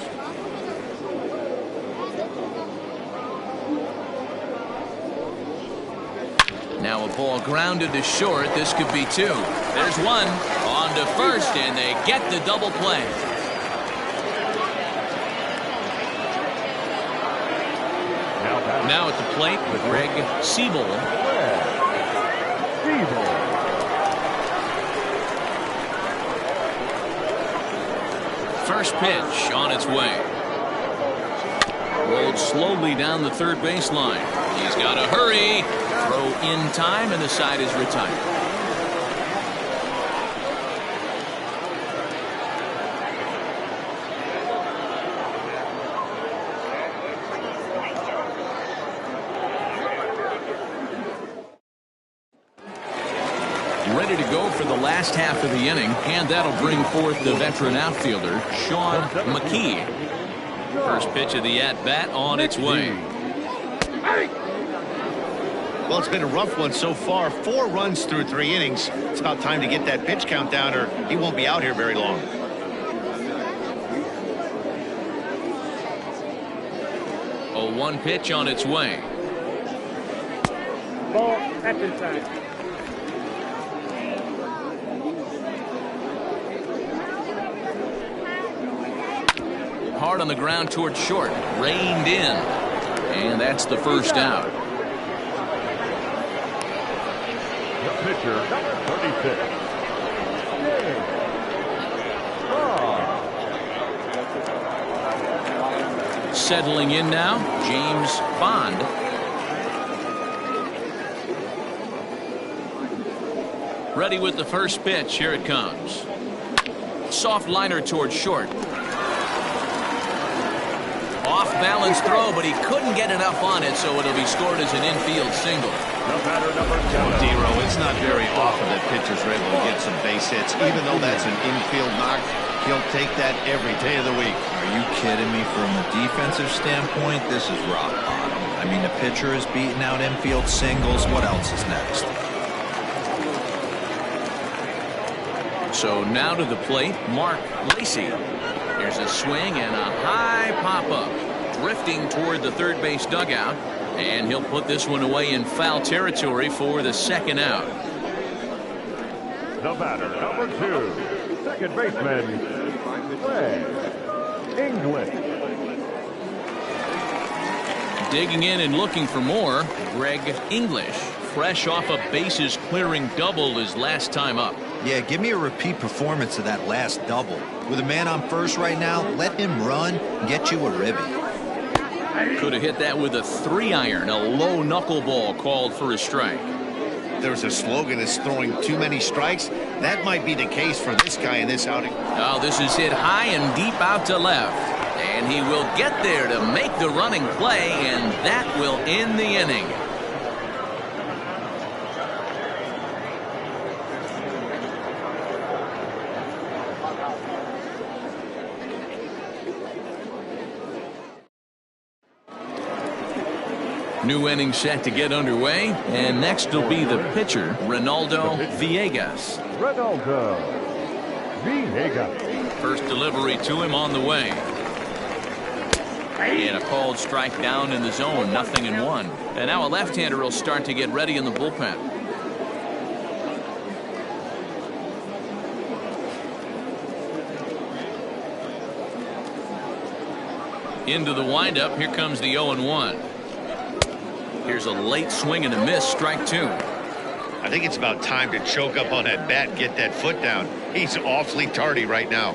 Now a ball grounded to short. This could be 2. There's one. On to first, and they get the double play. Now at the plate with Greg Siebel. First pitch on its way. Rolled slowly down the third baseline. He's got to hurry. Throw in time, and the side is retired. Ready to go for the last half of the inning, and that'll bring forth the veteran outfielder, Sean McKee. First pitch of the at-bat on its way. Well, it's been a rough one so far. 4 runs through 3 innings. It's about time to get that pitch count down, or he won't be out here very long. A 1 pitch on its way. Ball at the side. Hard on the ground towards short. Reined in. And that's the first out. The pitcher, number 36. Settling in now, James Bond. Ready with the first pitch. Here it comes. Soft liner towards short. Off-balance throw, but he couldn't get enough on it, so it'll be scored as an infield single. Dero, it's not very often that pitchers are able to get some base hits. Even though that's an infield knock, he'll take that every day of the week. Are you kidding me? From a defensive standpoint, this is rock bottom. I mean, the pitcher is beating out infield singles. What else is next? So now to the plate, Mark Lacey. Here's a swing and a high pop-up. Drifting toward the third base dugout. And he'll put this one away in foul territory for the second out. The batter, number 2, second baseman, Greg English. Digging in and looking for more, Greg English. Fresh off a bases clearing double his last time up. Yeah, give me a repeat performance of that last double. With a man on first right now, let him run and get you a ribby. Could have hit that with a 3-iron. A low knuckleball called for a strike. There's a slogan that's throwing too many strikes. That might be the case for this guy in this outing. Oh, this is hit high and deep out to left. And he will get there to make the running play, and that will end the inning. New inning set to get underway, and next will be the pitcher, Ronaldo Villegas. Ronaldo Villegas. First delivery to him on the way. And a called strike down in the zone, 0-1. And now a left-hander will start to get ready in the bullpen. Into the windup, here comes the 0-1. Here's a late swing and a miss, strike 2. I think it's about time to choke up on that bat and get that foot down. He's awfully tardy right now.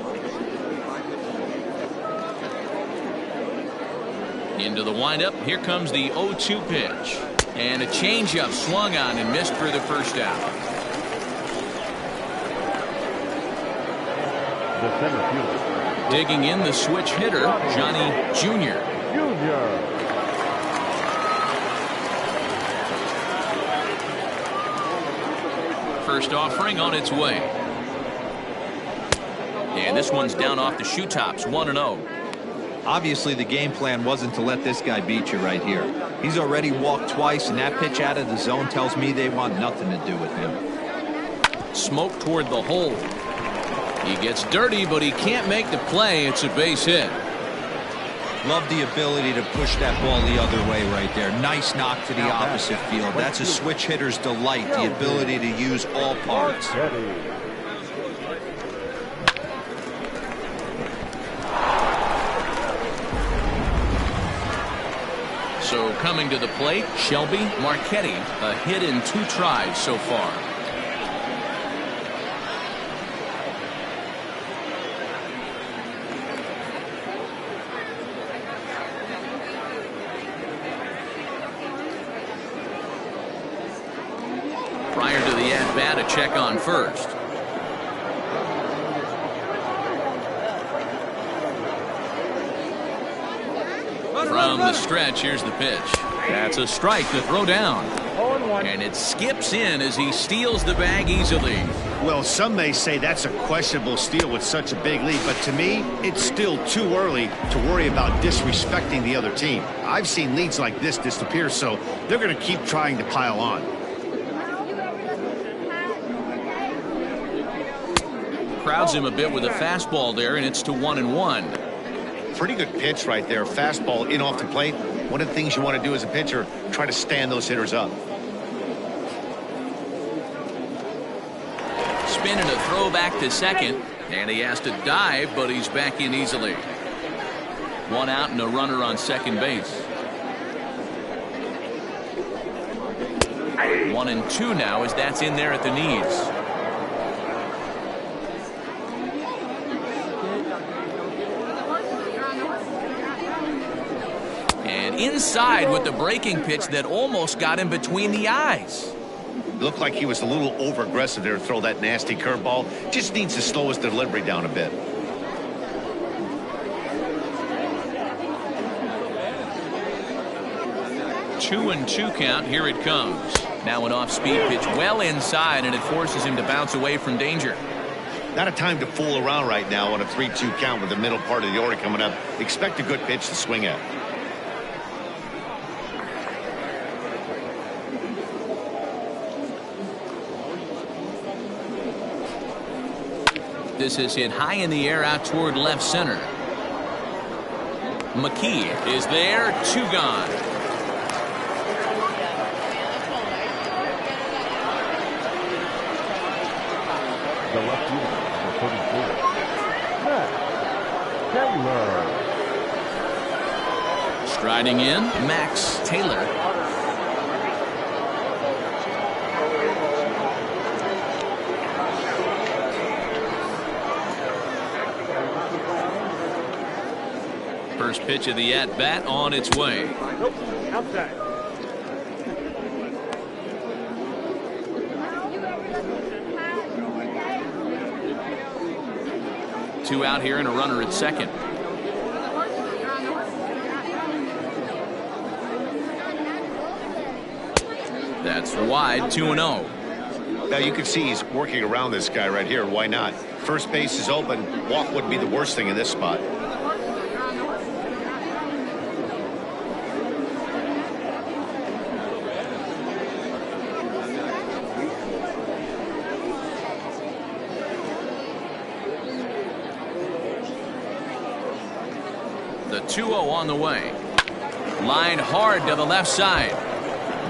Into the windup, here comes the 0-2 pitch. And a changeup swung on and missed for the first out. The center fielder. Digging in, the switch hitter, Johnny Jr. First offering on its way. And this one's down off the shoe tops, 1-0. Obviously, the game plan wasn't to let this guy beat you right here. He's already walked twice, and that pitch out of the zone tells me they want nothing to do with him. Smoke toward the hole. He gets dirty, but he can't make the play. It's a base hit. Love the ability to push that ball the other way right there. Nice knock to the opposite field. That's a switch hitter's delight, the ability to use all parts. So coming to the plate, Shelby Marchetti, a hit in 2 tries so far. bat a check on first. From the stretch, here's the pitch. That's a strike to throw down. And it skips in as he steals the bag easily. Well, some may say that's a questionable steal with such a big lead, but to me, it's still too early to worry about disrespecting the other team. I've seen leads like this disappear, so they're going to keep trying to pile on. Crowds him a bit with a fastball there, and it's to 1-1. Pretty good pitch right there. Fastball in off the plate. One of the things you want to do as a pitcher, try to stand those hitters up. Spin and a throw back to second, and he has to dive, but he's back in easily. One out and a runner on second base. 1-2 now as that's in there at the knees. And inside with the breaking pitch that almost got him between the eyes. Looked like he was a little over aggressive there to throw that nasty curveball. Just needs to slow his delivery down a bit. Two and two count. Here it comes. Now an off-speed pitch well inside, and it forces him to bounce away from danger. Not a time to fool around right now on a 3-2 count with the middle part of the order coming up. Expect a good pitch to swing at. This is hit high in the air out toward left center. McKee is there. 2 gone. The left fielder, number 34. Max Taylor. Striding in, Max Taylor. First pitch of the at-bat on its way. Nope, outside. Two out here and a runner at second. That's wide. 2-0. Now you can see he's working around this guy right here. Why not? First base is open. Walk wouldn't be the worst thing in this spot. The 2-0 on the way. Line hard to the left side,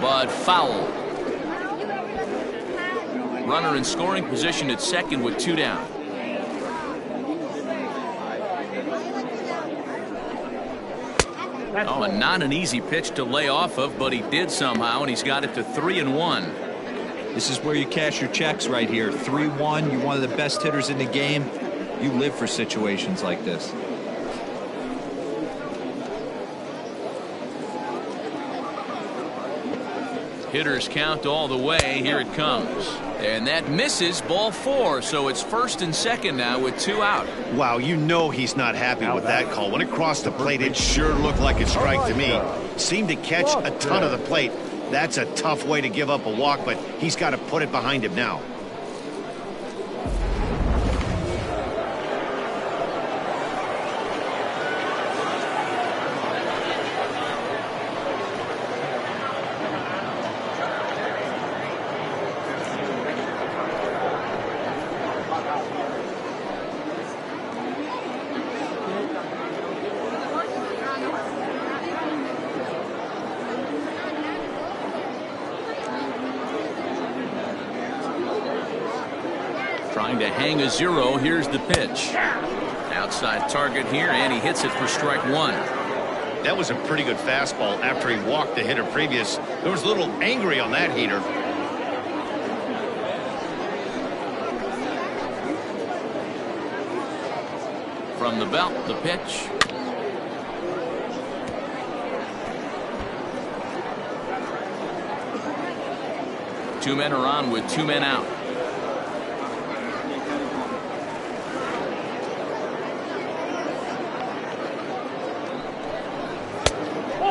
but foul. Runner in scoring position at second with 2 down. Oh, and not an easy pitch to lay off of, but he did somehow, and he's got it to 3-1. This is where you cash your checks right here. 3-1. You're one of the best hitters in the game. You live for situations like this. Hitters count all the way. Here it comes. And that misses. Ball 4. So it's first and second now with 2 out. Wow, you know he's not happy with that call. When it crossed the plate, it sure looked like a strike to me. Seemed to catch a ton of the plate. That's a tough way to give up a walk, but he's got to put it behind him now. Trying to hang a 0. Here's the pitch. Outside target here, and he hits it for strike 1. That was a pretty good fastball after he walked the hitter previous. There was a little angry on that heater. From the belt, the pitch. Two men are on with 2 men out.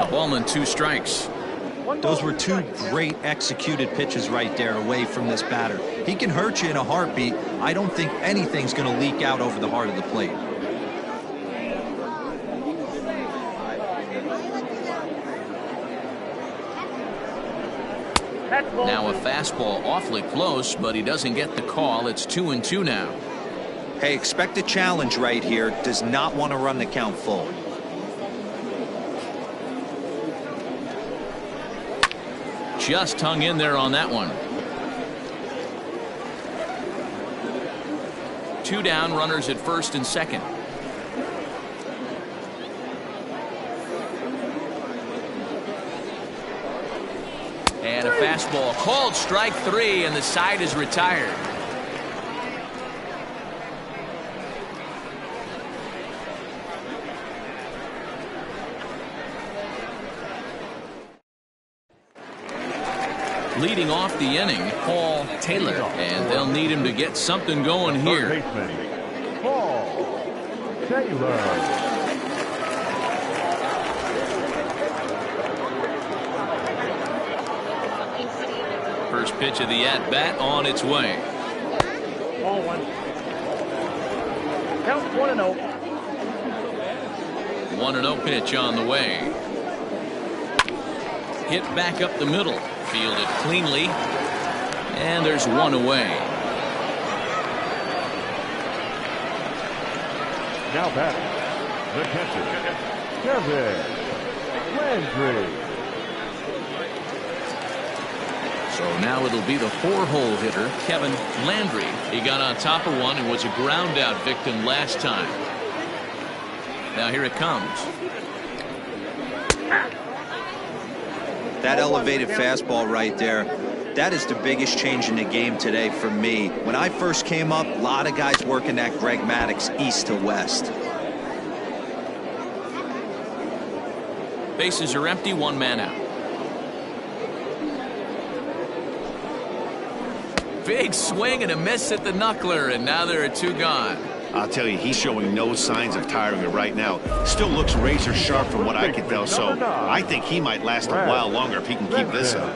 A ball and 2 strikes. Those were 2 great executed pitches right there away from this batter. He can hurt you in a heartbeat. I don't think anything's going to leak out over the heart of the plate. Now a fastball awfully close, but he doesn't get the call. It's 2-2 now. Hey, expect a challenge right here. Does not want to run the count full. Just hung in there on that one. 2 down, runners at first and second. And a fastball called strike 3, and the side is retired. Leading off the inning, Paul Taylor, and they'll need him to get something going here. Paul Taylor. First pitch of the at-bat on its way. Ball 1. Count 1-0. 1-0 pitch on the way. Hit back up the middle. Fielded cleanly. And there's 1 away. Now back. The catcher, Kevin Landry. So now it'll be the 4-hole hitter, Kevin Landry. He got on top of one and was a ground out victim last time. Now here it comes. That elevated fastball right there, that is the biggest change in the game today for me. When I first came up, a lot of guys working that Greg Maddux east to west. Bases are empty, 1 man out. Big swing and a miss at the knuckler, and now there are 2 gone. I'll tell you, he's showing no signs of tiring it right now. Still looks razor sharp from what I can tell, so I think he might last a while longer if he can keep this up.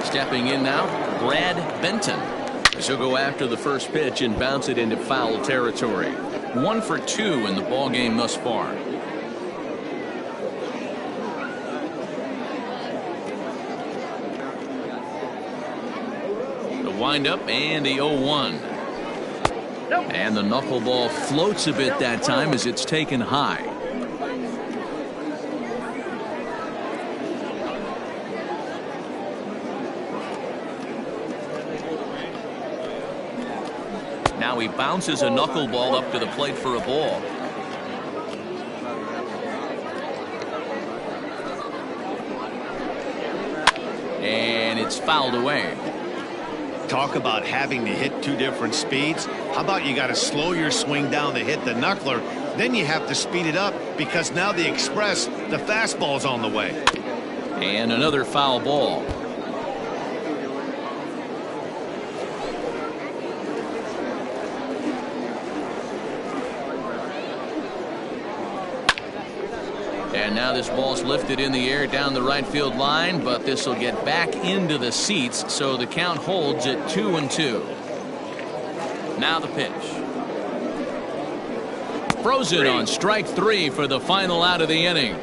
Stepping in now, Brad Benton. He'll go after the first pitch and bounce it into foul territory. 1 for 2 in the ball game thus far. Wind up and the 0-1. And the knuckleball floats a bit that time as it's taken high. Now he bounces a knuckleball up to the plate for a ball. And it's fouled away. Talk about having to hit 2 different speeds. How about you got to slow your swing down to hit the knuckler, then you have to speed it up because now the express, the fastball's on the way. And another foul ball. And now this ball's lifted in the air down the right field line, but this will get back into the seats, so the count holds at 2-2. Now the pitch. Frozen on strike 3 for the final out of the inning.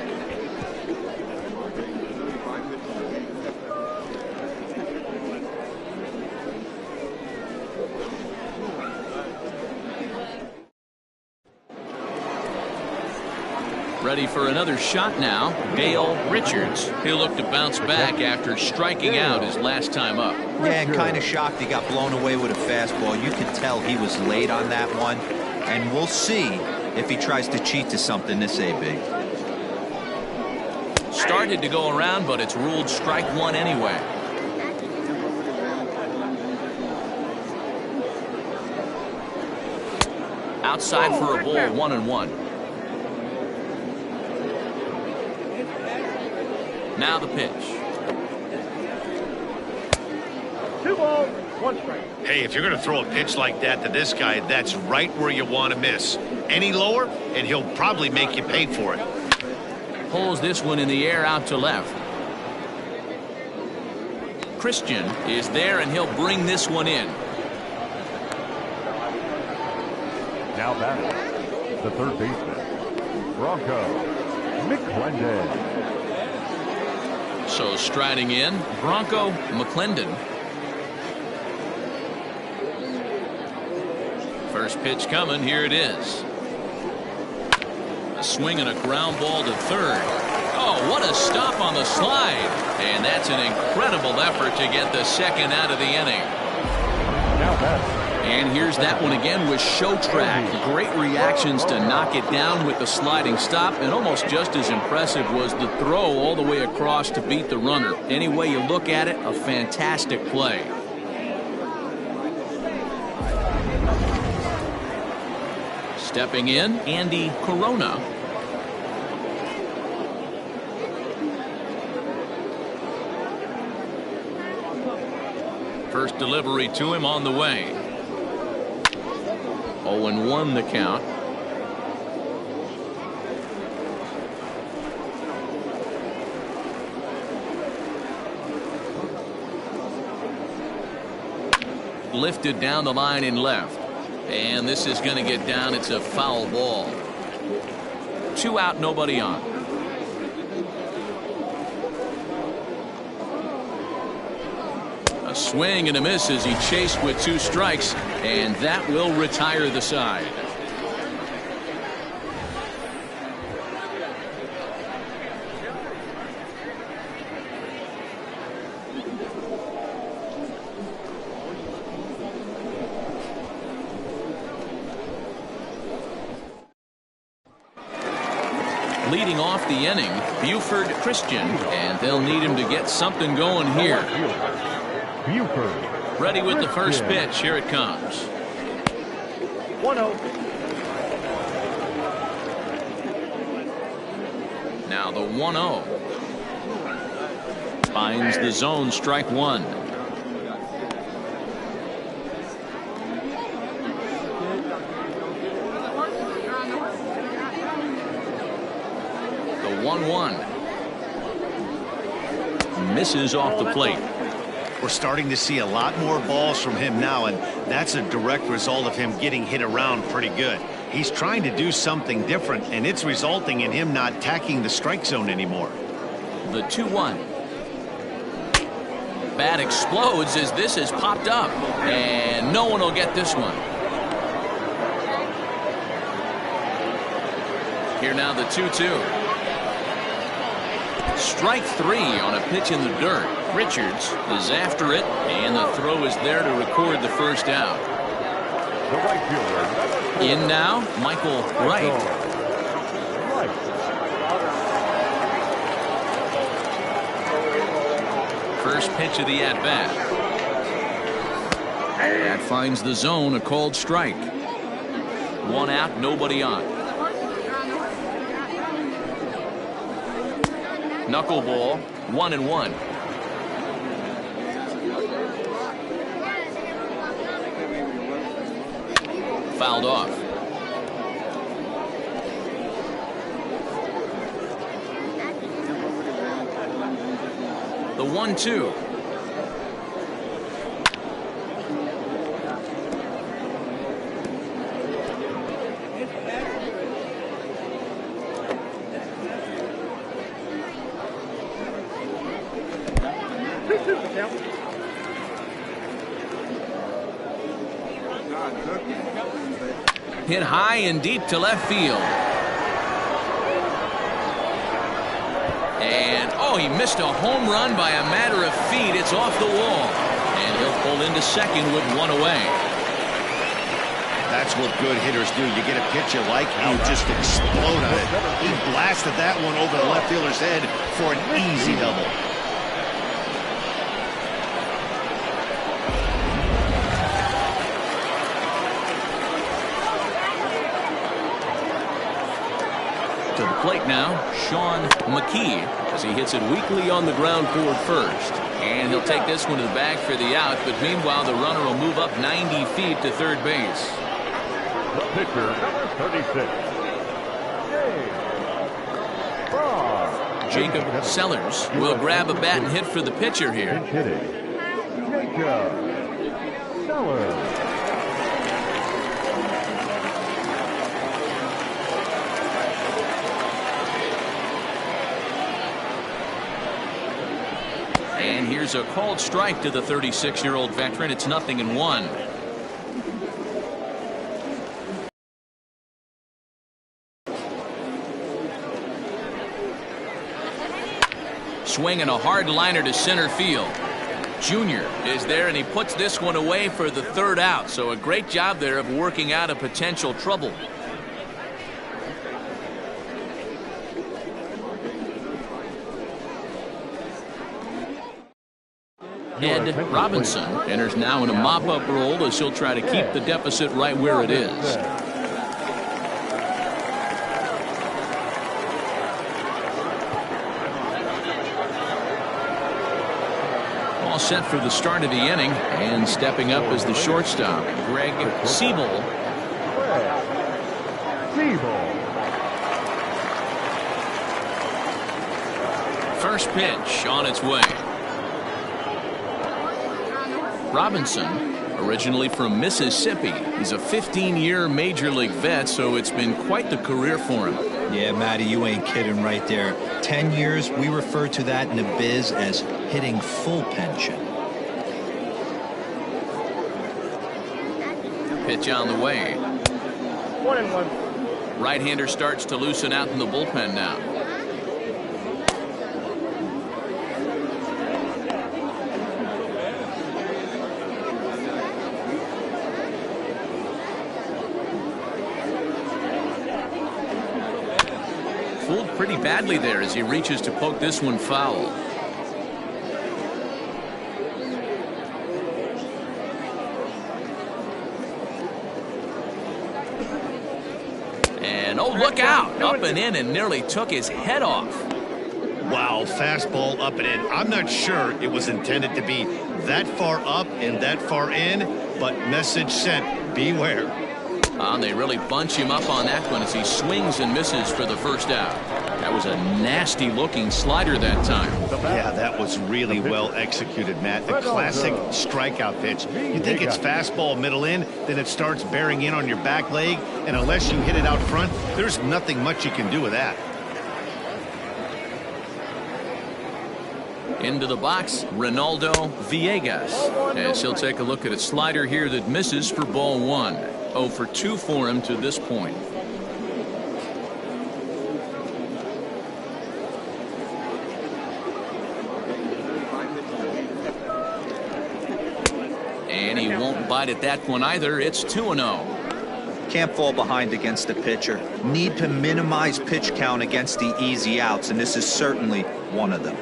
Ready for another shot now, Dale Richards. He'll look to bounce back after striking out his last time up. Yeah, and kind of shocked he got blown away with a fastball. You could tell he was late on that one. And we'll see if he tries to cheat to something this AB. Started to go around, but it's ruled strike 1 anyway. Outside for a ball, 1-1. Now the pitch. 2 balls. One strike. Hey, if you're going to throw a pitch like that to this guy, that's right where you want to miss. Any lower, and he'll probably make you pay for it. Pulls this one in the air out to left. Christian is there, and he'll bring this one in. Now batting, the third baseman, Bronco McClendon. So striding in, Bronco McClendon. First pitch coming, here it is. A swing and a ground ball to third. Oh, what a stop on the slide. And that's an incredible effort to get the second out of the inning. Now batting. And here's that one again with Show Track. Great reactions to knock it down with the sliding stop, and almost just as impressive was the throw all the way across to beat the runner. Any way you look at it, a fantastic play. Stepping in, Andy Corona. First delivery to him on the way. 0-1 the count. Lifted down the line in left. And this is going to get down. It's a foul ball. 2 out, nobody on. A swing and a miss as he chased with 2 strikes, and that will retire the side. Leading off the inning, Buford Christian, and they'll need him to get something going here. Buford. Ready with the first pitch. Here it comes. 1-0. Now the 1-0. Finds the zone, strike 1. The 1-1. Misses off the plate. We're starting to see a lot more balls from him now, and that's a direct result of him getting hit around pretty good. He's trying to do something different, and it's resulting in him not tacking the strike zone anymore. The 2-1. Bat explodes as this has popped up, and no one will get this one. Here now the 2-2. Strike 3 on a pitch in the dirt. Richards is after it, and the throw is there to record the first out. The right fielder. In now, Michael Wright. First pitch of the at-bat. That finds the zone, a called strike. 1 out, nobody on. Knuckleball, 1-1. Fouled off. The 1-2. Hit high and deep to left field. And, oh, he missed a home run by a matter of feet. It's off the wall. And he'll pull into second with 1 away. That's what good hitters do. You get a pitch you like, and you just explode on it. He blasted that one over the left fielder's head for an easy double. To the plate now, Sean McKee, as he hits it weakly on the ground toward first. And he'll take this one to the bag for the out, but meanwhile the runner will move up 90 feet to third base. The pitcher, number 36. Jacob Sellers will grab a bat and hit for the pitcher here. Jacob Sellers. And here's a called strike to the 36-year-old veteran. It's 0-1. Swinging a hard liner to center field. Junior is there, and he puts this one away for the third out. So a great job there of working out a potential trouble. Ed Robinson enters now in a mop-up role as he'll try to keep the deficit right where it is. All set for the start of the inning, and stepping up is the shortstop, Greg Siebel. First pitch on its way. Robinson, originally from Mississippi, he's a 15-year major league vet, so it's been quite the career for him. Yeah, Matty, you ain't kidding right there. 10 years, we refer to that in the biz as hitting full pension. Pitch on the way. 1-1. Right-hander starts to loosen out in the bullpen now. Fooled pretty badly there as he reaches to poke this one foul. And oh, look out! Up and in and nearly took his head off. Wow, fastball up and in. I'm not sure it was intended to be that far up and that far in, but message sent, beware. They really bunch him up on that one as he swings and misses for the first out. That was a nasty looking slider that time. Yeah, that was really well executed, Matt. The classic strikeout pitch. You think it's fastball middle in, then it starts bearing in on your back leg, and unless you hit it out front, there's nothing much you can do with that. Into the box, Ronaldo Villegas, as he'll take a look at a slider here that misses for ball one. 0 for 2 for him to this point. And he won't bite at that one either. It's 2-0. Can't fall behind against the pitcher. Need to minimize pitch count against the easy outs, and this is certainly one of them.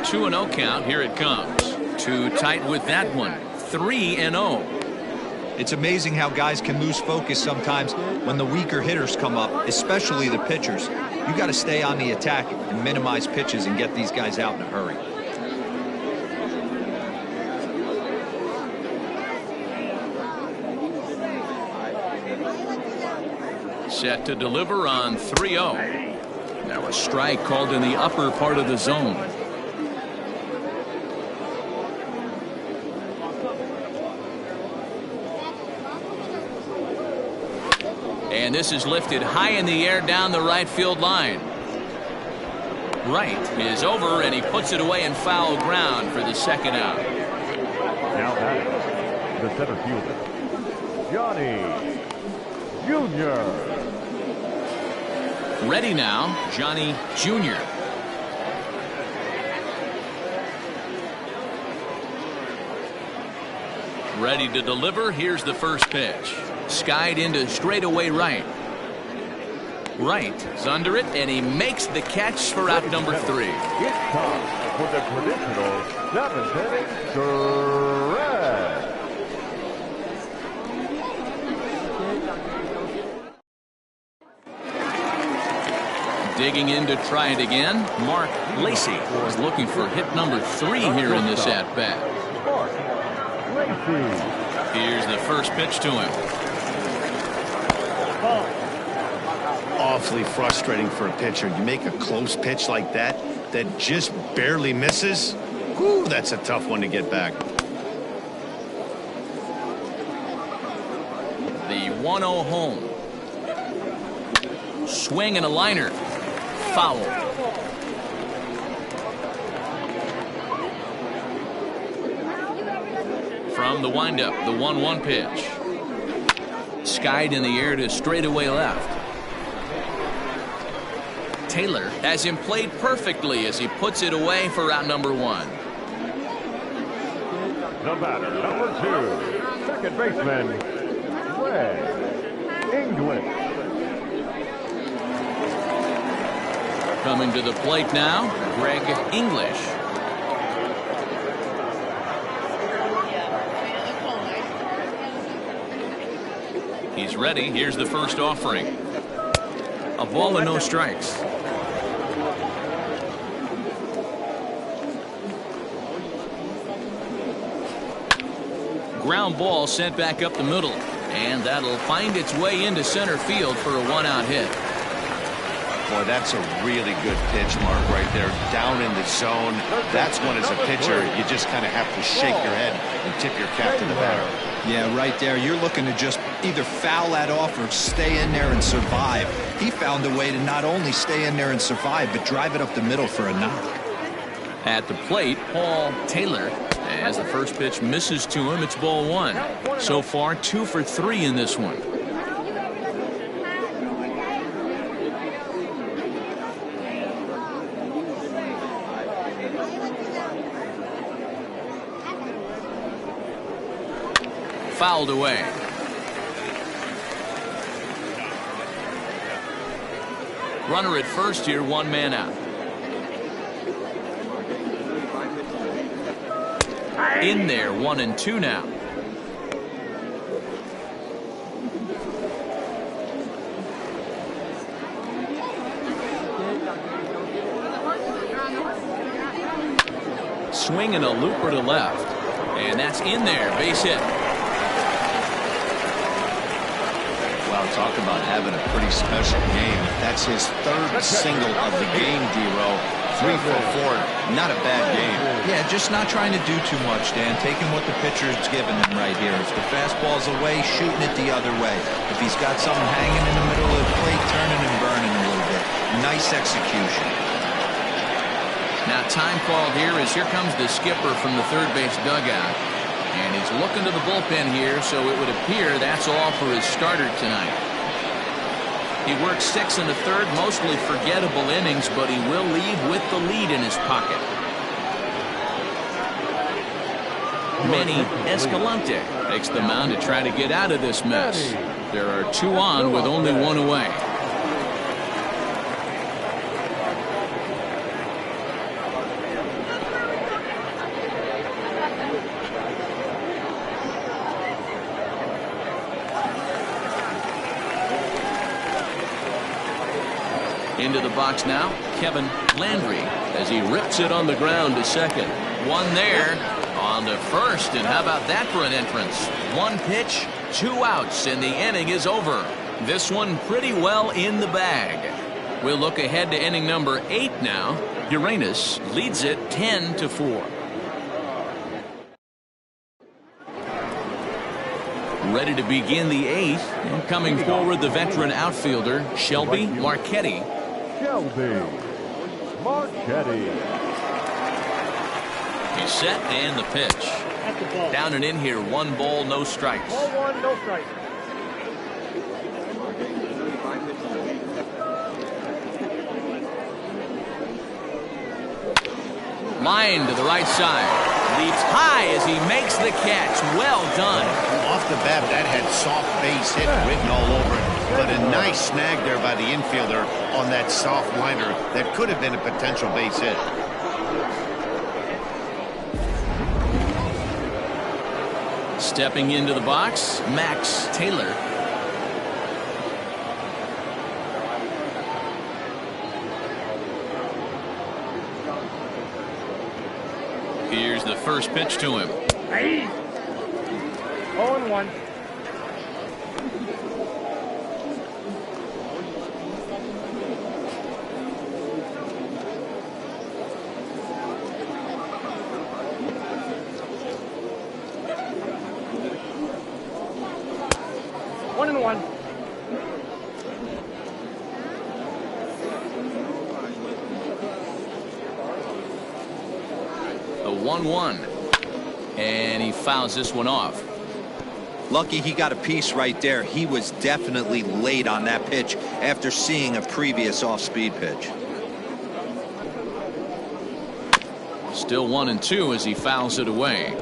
2-0 count. Here it comes. Too tight with that one. 3-0. It's amazing how guys can lose focus sometimes when the weaker hitters come up, especially the pitchers. You got to stay on the attack and minimize pitches and get these guys out in a hurry. Set to deliver on 3-0. Now a strike called in the upper part of the zone. And this is lifted high in the air down the right field line. Right is over, and he puts it away in foul ground for the second out. Now batting, the center fielder, Johnny Jr. Ready now, Johnny Jr. Ready to deliver. Here's the first pitch. Skied into straightaway right. Right is under it, and he makes the catch for out number 3. It's time for the traditional 7th inning stretch. Digging in to try it again, Mark Lacey is looking for hit number 3 here in this at-bat. Here's the first pitch to him. Awfully frustrating for a pitcher. You make a close pitch like that just barely misses. Whew, that's a tough one to get back. The 1-0 home. Swing and a liner. Foul. From the windup, the 1-1 pitch. Skied in the air to straightaway left. Taylor has him played perfectly as he puts it away for out number 1. The batter, number 2, second baseman, Greg English. Coming to the plate now, Greg English. He's ready. Here's the first offering. A ball and no strikes. Ground ball sent back up the middle, and that'll find its way into center field for a 1-out hit. Boy, that's a really good pitch, Mark, right there. Down in the zone. That's when, as a pitcher, you just kind of have to shake your head and tip your cap to the batter. Yeah, right there. You're looking to just either foul that off or stay in there and survive. He found a way to not only stay in there and survive, but drive it up the middle for a knock. At the plate, Paul Taylor. As the first pitch misses to him, it's ball 1. So far, 2 for 3 in this one. Fouled away. Runner at first here, 1 man out. In there, 1-2 now. Swing and a looper to left. And that's in there, base hit. Wow, talk about having a pretty special game. That's his 3rd single of the game, D-Row. 3 for 4, not a bad game. Yeah, just not trying to do too much, Dan. Taking what the pitcher's giving him right here. If the fastball's away, shooting it the other way. If he's got something hanging in the middle of the plate, turning and burning a little bit. Nice execution. Now time called here as here comes the skipper from the third base dugout. And he's looking to the bullpen here, so it would appear that's all for his starter tonight. He worked 6 1/3, mostly forgettable innings, but he will leave with the lead in his pocket. Manny Escalante takes the mound to try to get out of this mess. There are 2 on with only 1 away. Into the box now, Kevin Landry, as he rips it on the ground to second. 1 there on to first, and how about that for an entrance? 1 pitch, 2 outs, and the inning is over. This one pretty well in the bag. We'll look ahead to inning number 8 now. Uranus leads it 10-4. Ready to begin the 8th, and coming forward, the veteran outfielder Shelby Marchetti. Shelby Marchetti. He's set, and the pitch. Down and in here, 1 ball, no strikes. Ball 1, no strikes. Line to the right side. Leaps high as he makes the catch. Well done. Off the bat, that had soft base hit written all over it. But a nice snag there by the infielder on that soft liner that could have been a potential base hit. Stepping into the box, Max Taylor. Here's the first pitch to him. 0-1. One and one. The 1-1. And he fouls this one off. Lucky he got a piece right there. He was definitely late on that pitch after seeing a previous off-speed pitch. Still 1-2 as he fouls it away.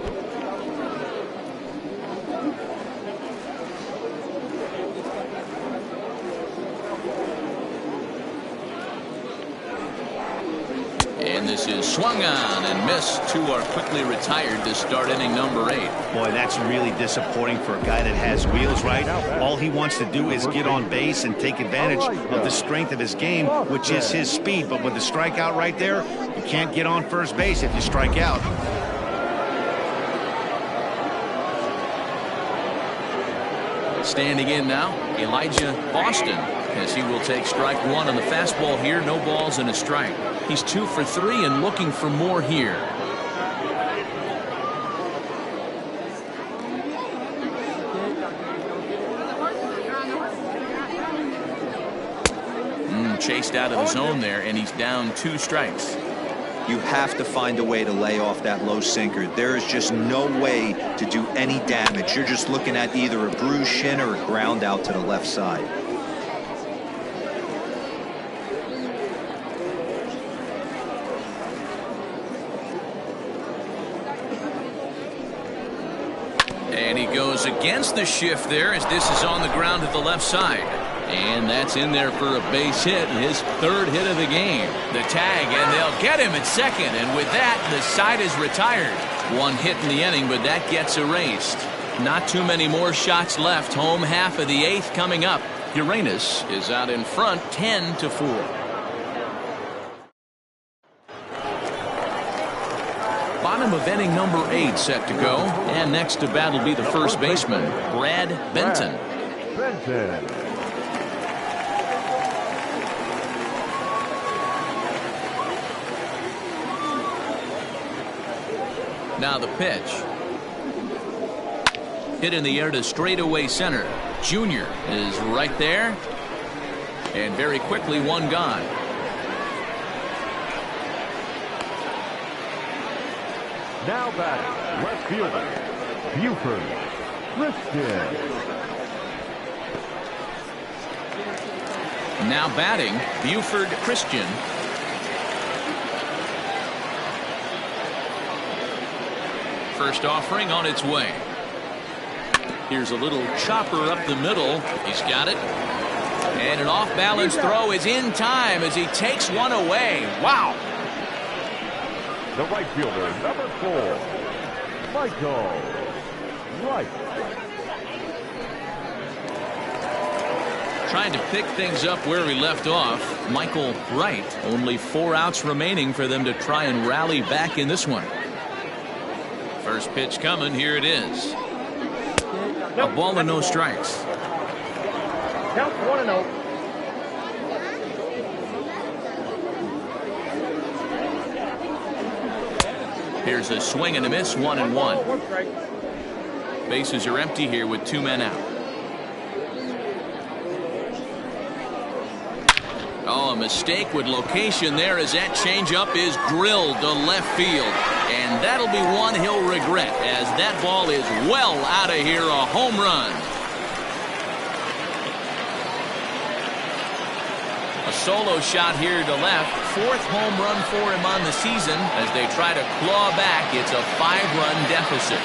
And this is swung on and missed. Two are quickly retired to start inning number 8. Boy, that's really disappointing for a guy that has wheels, right? All he wants to do is get on base and take advantage of the strength of his game, which is his speed. But with the strikeout right there, you can't get on first base if you strike out. Standing in now, Elijah Boston, as he will take strike one on the fastball here. No balls and a strike. He's 2 for 3 and looking for more here. Chased out of the zone there, and he's down 2 strikes. You have to find a way to lay off that low sinker. There is just no way to do any damage. You're just looking at either a bruised shin or a ground out to the left side. And he goes against the shift there as this is on the ground to the left side. And that's in there for a base hit, his 3rd hit of the game. The tag, and they'll get him at second. And with that, the side is retired. 1 hit in the inning, but that gets erased. Not too many more shots left. Home half of the 8th coming up. Uranus is out in front 10-4. Bottom of inning number 8 set to go. And next to bat will be the first baseman, Brad Benton. Now the pitch. Hit in the air to straightaway center. Junior is right there. And very quickly, 1 gone. Now batting, left fielder, Buford Christian. Now batting, Buford Christian. First offering on its way. Here's a little chopper up the middle. He's got it. And an off-balance throw is in time as he takes one away. Wow. The right fielder, number 4, Michael Wright. Trying to pick things up where he left off. Michael Wright. Only 4 outs remaining for them to try and rally back in this one. First pitch coming. Here it is. A ball and no strikes. Count 1-0. Here's a swing and a miss. 1-1. Bases are empty here with 2 men out. Oh, a mistake with location there as that changeup is drilled to left field. And that'll be one he'll regret as that ball is well out of here. A home run. A solo shot here to left. 4th home run for him on the season as they try to claw back. It's a 5-run deficit.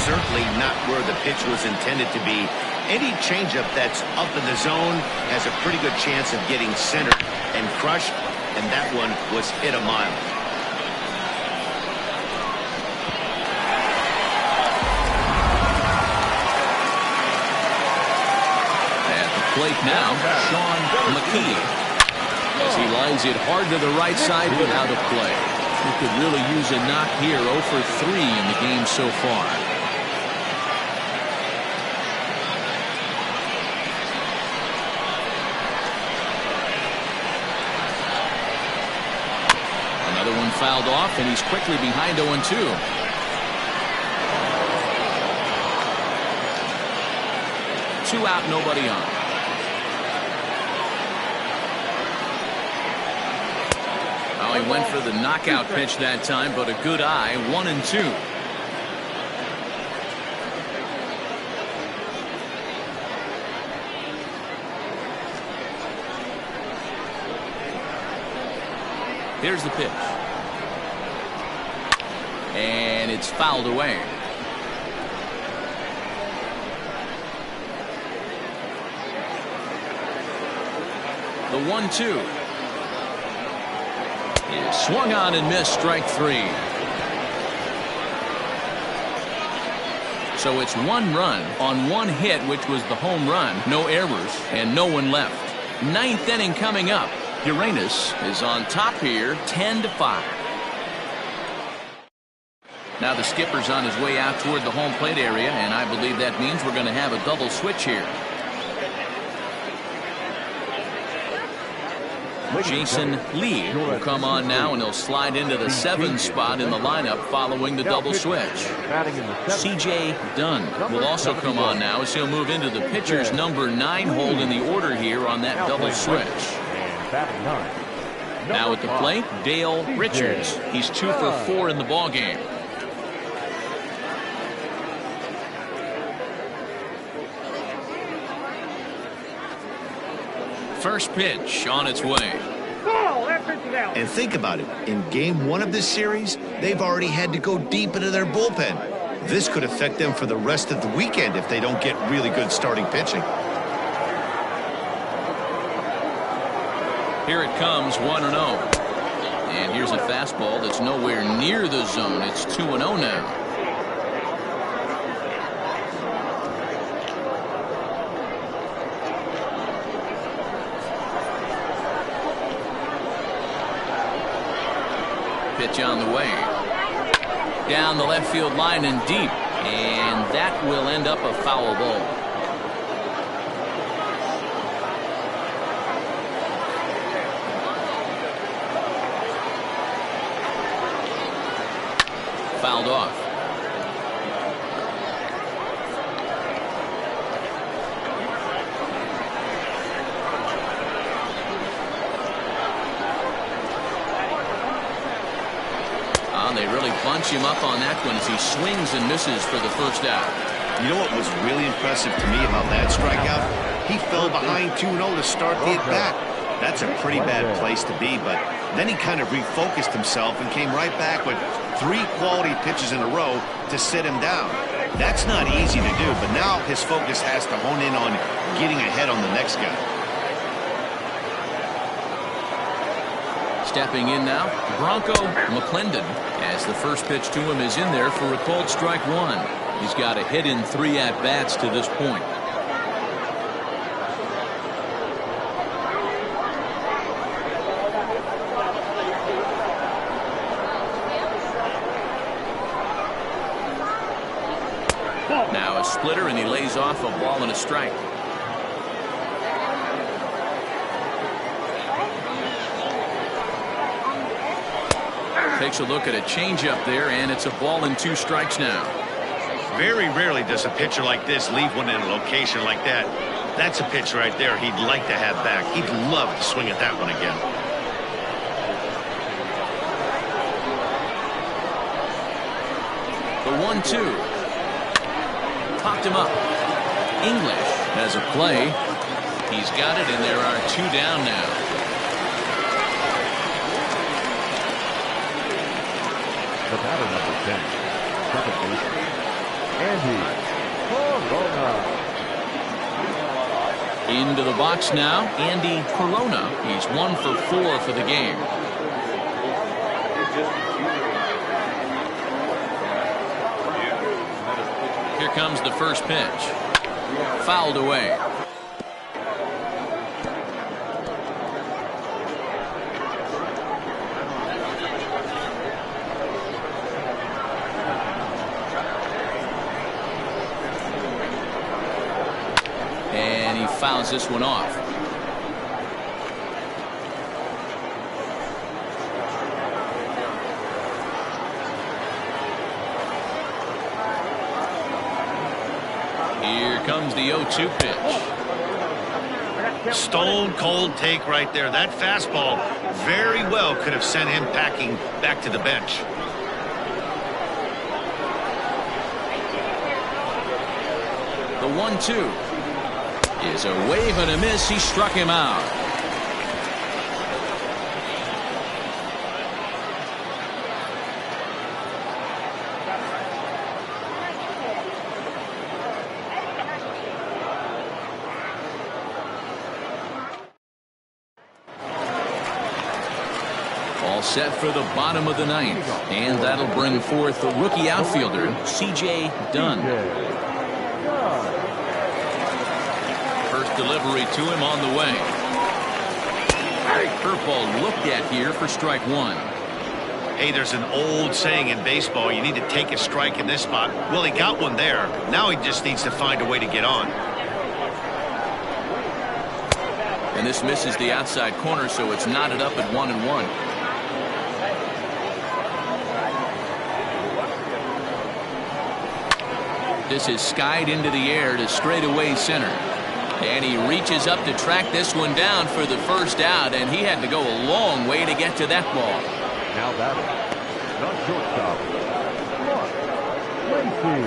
Certainly not where the pitch was intended to be. Any changeup that's up in the zone has a pretty good chance of getting centered and crushed, and that one was hit a mile. At the plate now, Sean McKee. As he lines it hard to the right side without a play. He could really use a knock here. 0 for 3 in the game so far. Another one fouled off, and he's quickly behind 0-2. Two out, nobody on. Oh, he went for the knockout pitch that time, but a good eye. 1-2. Here's the pitch. And it's fouled away. The 1-2 is swung on and missed. Strike 3. So it's 1 run on 1 hit, which was the home run. No errors and no one left. 9th inning coming up. Uranus is on top here, 10-5. Now the skipper's on his way out toward the home plate area, and I believe that means we're going to have a double switch here. Jason Lee will come on now, and he'll slide into the 7 spot in the lineup following the double switch. C.J. Dunn will also come on now as he'll move into the pitcher's number 9 hold in the order here on that double switch. Now at the plate, Dale Richards. He's 2 for 4 in the ballgame. First pitch on its way. And think about it. In game 1 of this series, they've already had to go deep into their bullpen. This could affect them for the rest of the weekend if they don't get really good starting pitching. Here it comes, 1-0. And here's a fastball that's nowhere near the zone. It's 2-0 now. Pitch on the way. Down the left field line and deep. And that will end up a foul ball. Fouled off. They really bunch him up on that one as he swings and misses for the first out. You know what was really impressive to me about that strikeout? He fell behind 2-0 to start the at-bat. That's a pretty bad place to be, but then he kind of refocused himself and came right back with 3 quality pitches in a row to sit him down. That's not easy to do, but now his focus has to hone in on getting ahead on the next guy. Stepping in now, Bronco McClendon, as the first pitch to him is in there for a called strike 1. He's got a hit in 3 at-bats to this point. Now a splitter, and he lays off a ball and a strike. Takes a look at a changeup there, and it's a ball and 2 strikes now. Very rarely does a pitcher like this leave one in a location like that. That's a pitch right there he'd like to have back. He'd love to swing at that one again. The 1-2. Popped him up. English has a play. He's got it, and there are 2 down now. The batter number 10, second baseman, Andy Corona. Into the box now, Andy Corona. He's 1 for 4 for the game. Here comes the first pitch. Fouled away. And he fouls this one off. Here comes the 0-2 pitch. Stone cold take right there. That fastball very well could have sent him packing back to the bench. The 1-2 is a wave and a miss. He struck him out. All set for the bottom of the ninth, and that'll bring forth the rookie outfielder C.J. Dunn. First delivery to him on the way. Curveball looked at here for strike one. Hey, there's an old saying in baseball, you need to take a strike in this spot. Well, he got one there. Now he just needs to find a way to get on. And this misses the outside corner, so it's knotted up at 1-1. This is skied into the air to straightaway center. And he reaches up to track this one down for the first out, and he had to go a long way to get to that ball. Now batting, the shortstop, Mark Lacy.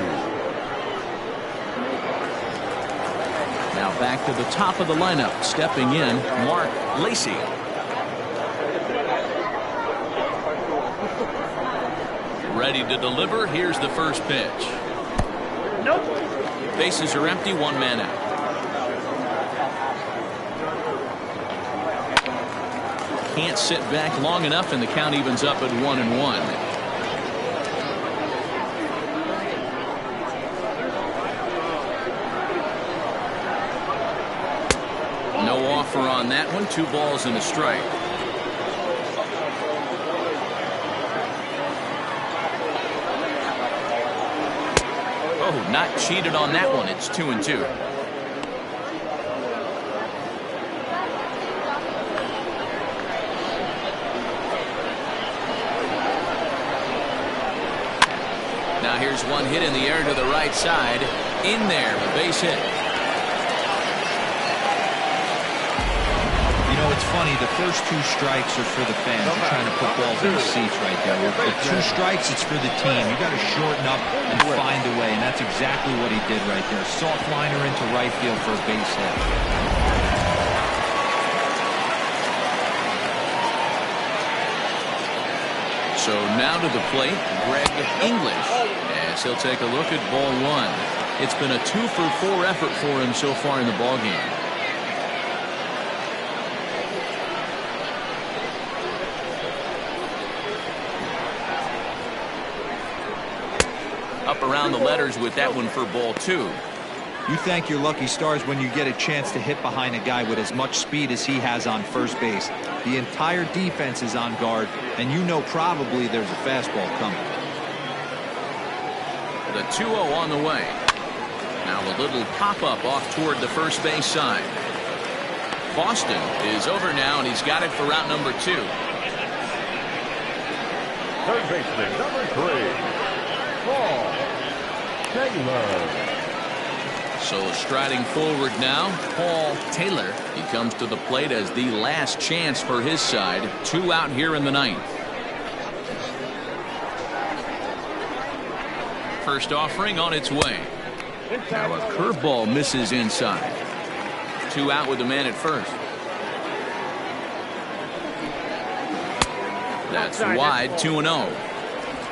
Now back to the top of the lineup, stepping in, Mark Lacy. Ready to deliver. Here's the first pitch. Nope. Bases are empty, one man out. Can't sit back long enough, and the count evens up at 1-1. No offer on that one. 2 balls and a strike. Oh, not cheated on that one. It's 2-2. Now here's one hit in the air to the right side. In there, a base hit. You know, it's funny. The first 2 strikes are for the fans. They're trying to put balls in the seats right there. With 2 strikes, it's for the team. You got to shorten up and find a way, and that's exactly what he did right there. Soft liner into right field for a base hit. So now to the plate, Greg English, as he'll take a look at ball 1. It's been a 2-for-4 effort for him so far in the ballgame. Up around the letters with that one for ball 2. You thank your lucky stars when you get a chance to hit behind a guy with as much speed as he has on first base. The entire defense is on guard, and you know probably there's a fastball coming. The 2-0 on the way. Now a little pop-up off toward the first base side. Boston is over now, and he's got it for route number 2. Third baseman, number 3, Paul Taylor. So striding forward now, Paul Taylor. He comes to the plate as the last chance for his side. 2 out here in the ninth. First offering on its way. Now a curveball misses inside. 2 out with the man at first. That's wide, 2-0.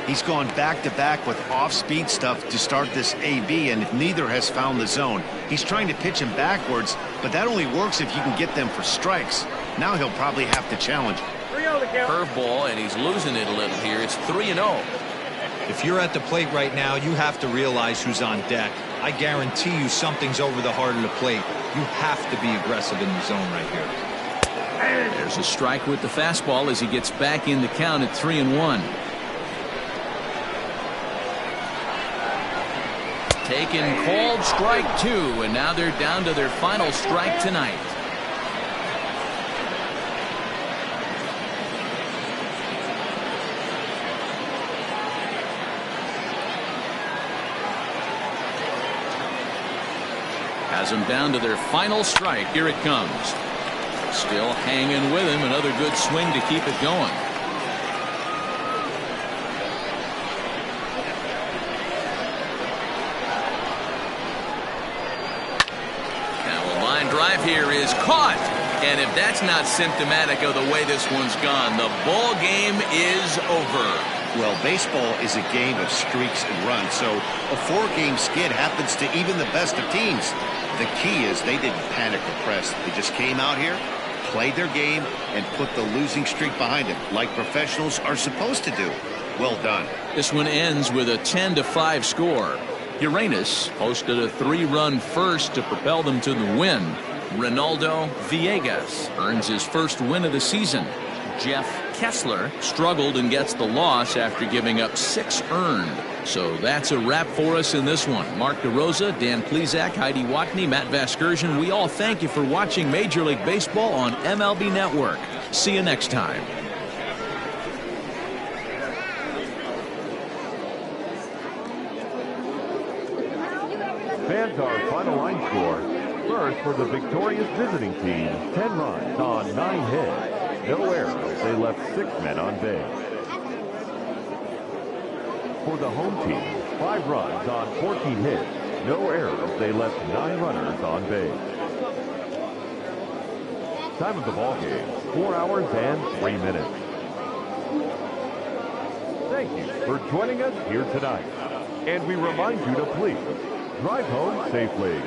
He's gone back-to-back with off-speed stuff to start this AB, and neither has found the zone. He's trying to pitch him backwards, but that only works if you can get them for strikes. Now he'll probably have to challenge. Curveball, and he's losing it a little here. It's 3-0. If you're at the plate right now, you have to realize who's on deck. I guarantee you something's over the heart of the plate. You have to be aggressive in the zone right here. There's a strike with the fastball as he gets back in the count at 3-1. Taken called strike 2, and now they're down to their final strike tonight. Has them down to their final strike. Here it comes. Still hanging with him. Another good swing to keep it going. Drive here is caught, and if that's not symptomatic of the way this one's gone, the ball game is over. Well, baseball is a game of streaks and runs, so a 4-game skid happens to even the best of teams. The key is they didn't panic or press. They just came out here, played their game, and put the losing streak behind them, like professionals are supposed to do. Well done. This one ends with a 10-5 score. Uranus posted a 3-run first to propel them to the win. Ronaldo Villegas earns his first win of the season. Jeff Kessler struggled and gets the loss after giving up 6 earned. So that's a wrap for us in this one. Mark DeRosa, Dan Plezak, Heidi Watney, Matt Vasgersian, we all thank you for watching Major League Baseball on MLB Network. See you next time. Fans, our final line score. First, for the victorious visiting team, 10 runs on 9 hits. No errors. They left 6 men on base. For the home team, 5 runs on 14 hits. No errors. They left 9 runners on base. Time of the ball game, 4 hours and 3 minutes. Thank you for joining us here tonight. And we remind you to please drive home safely.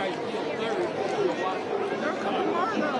guys steal third, you'll watch. They're coming harder.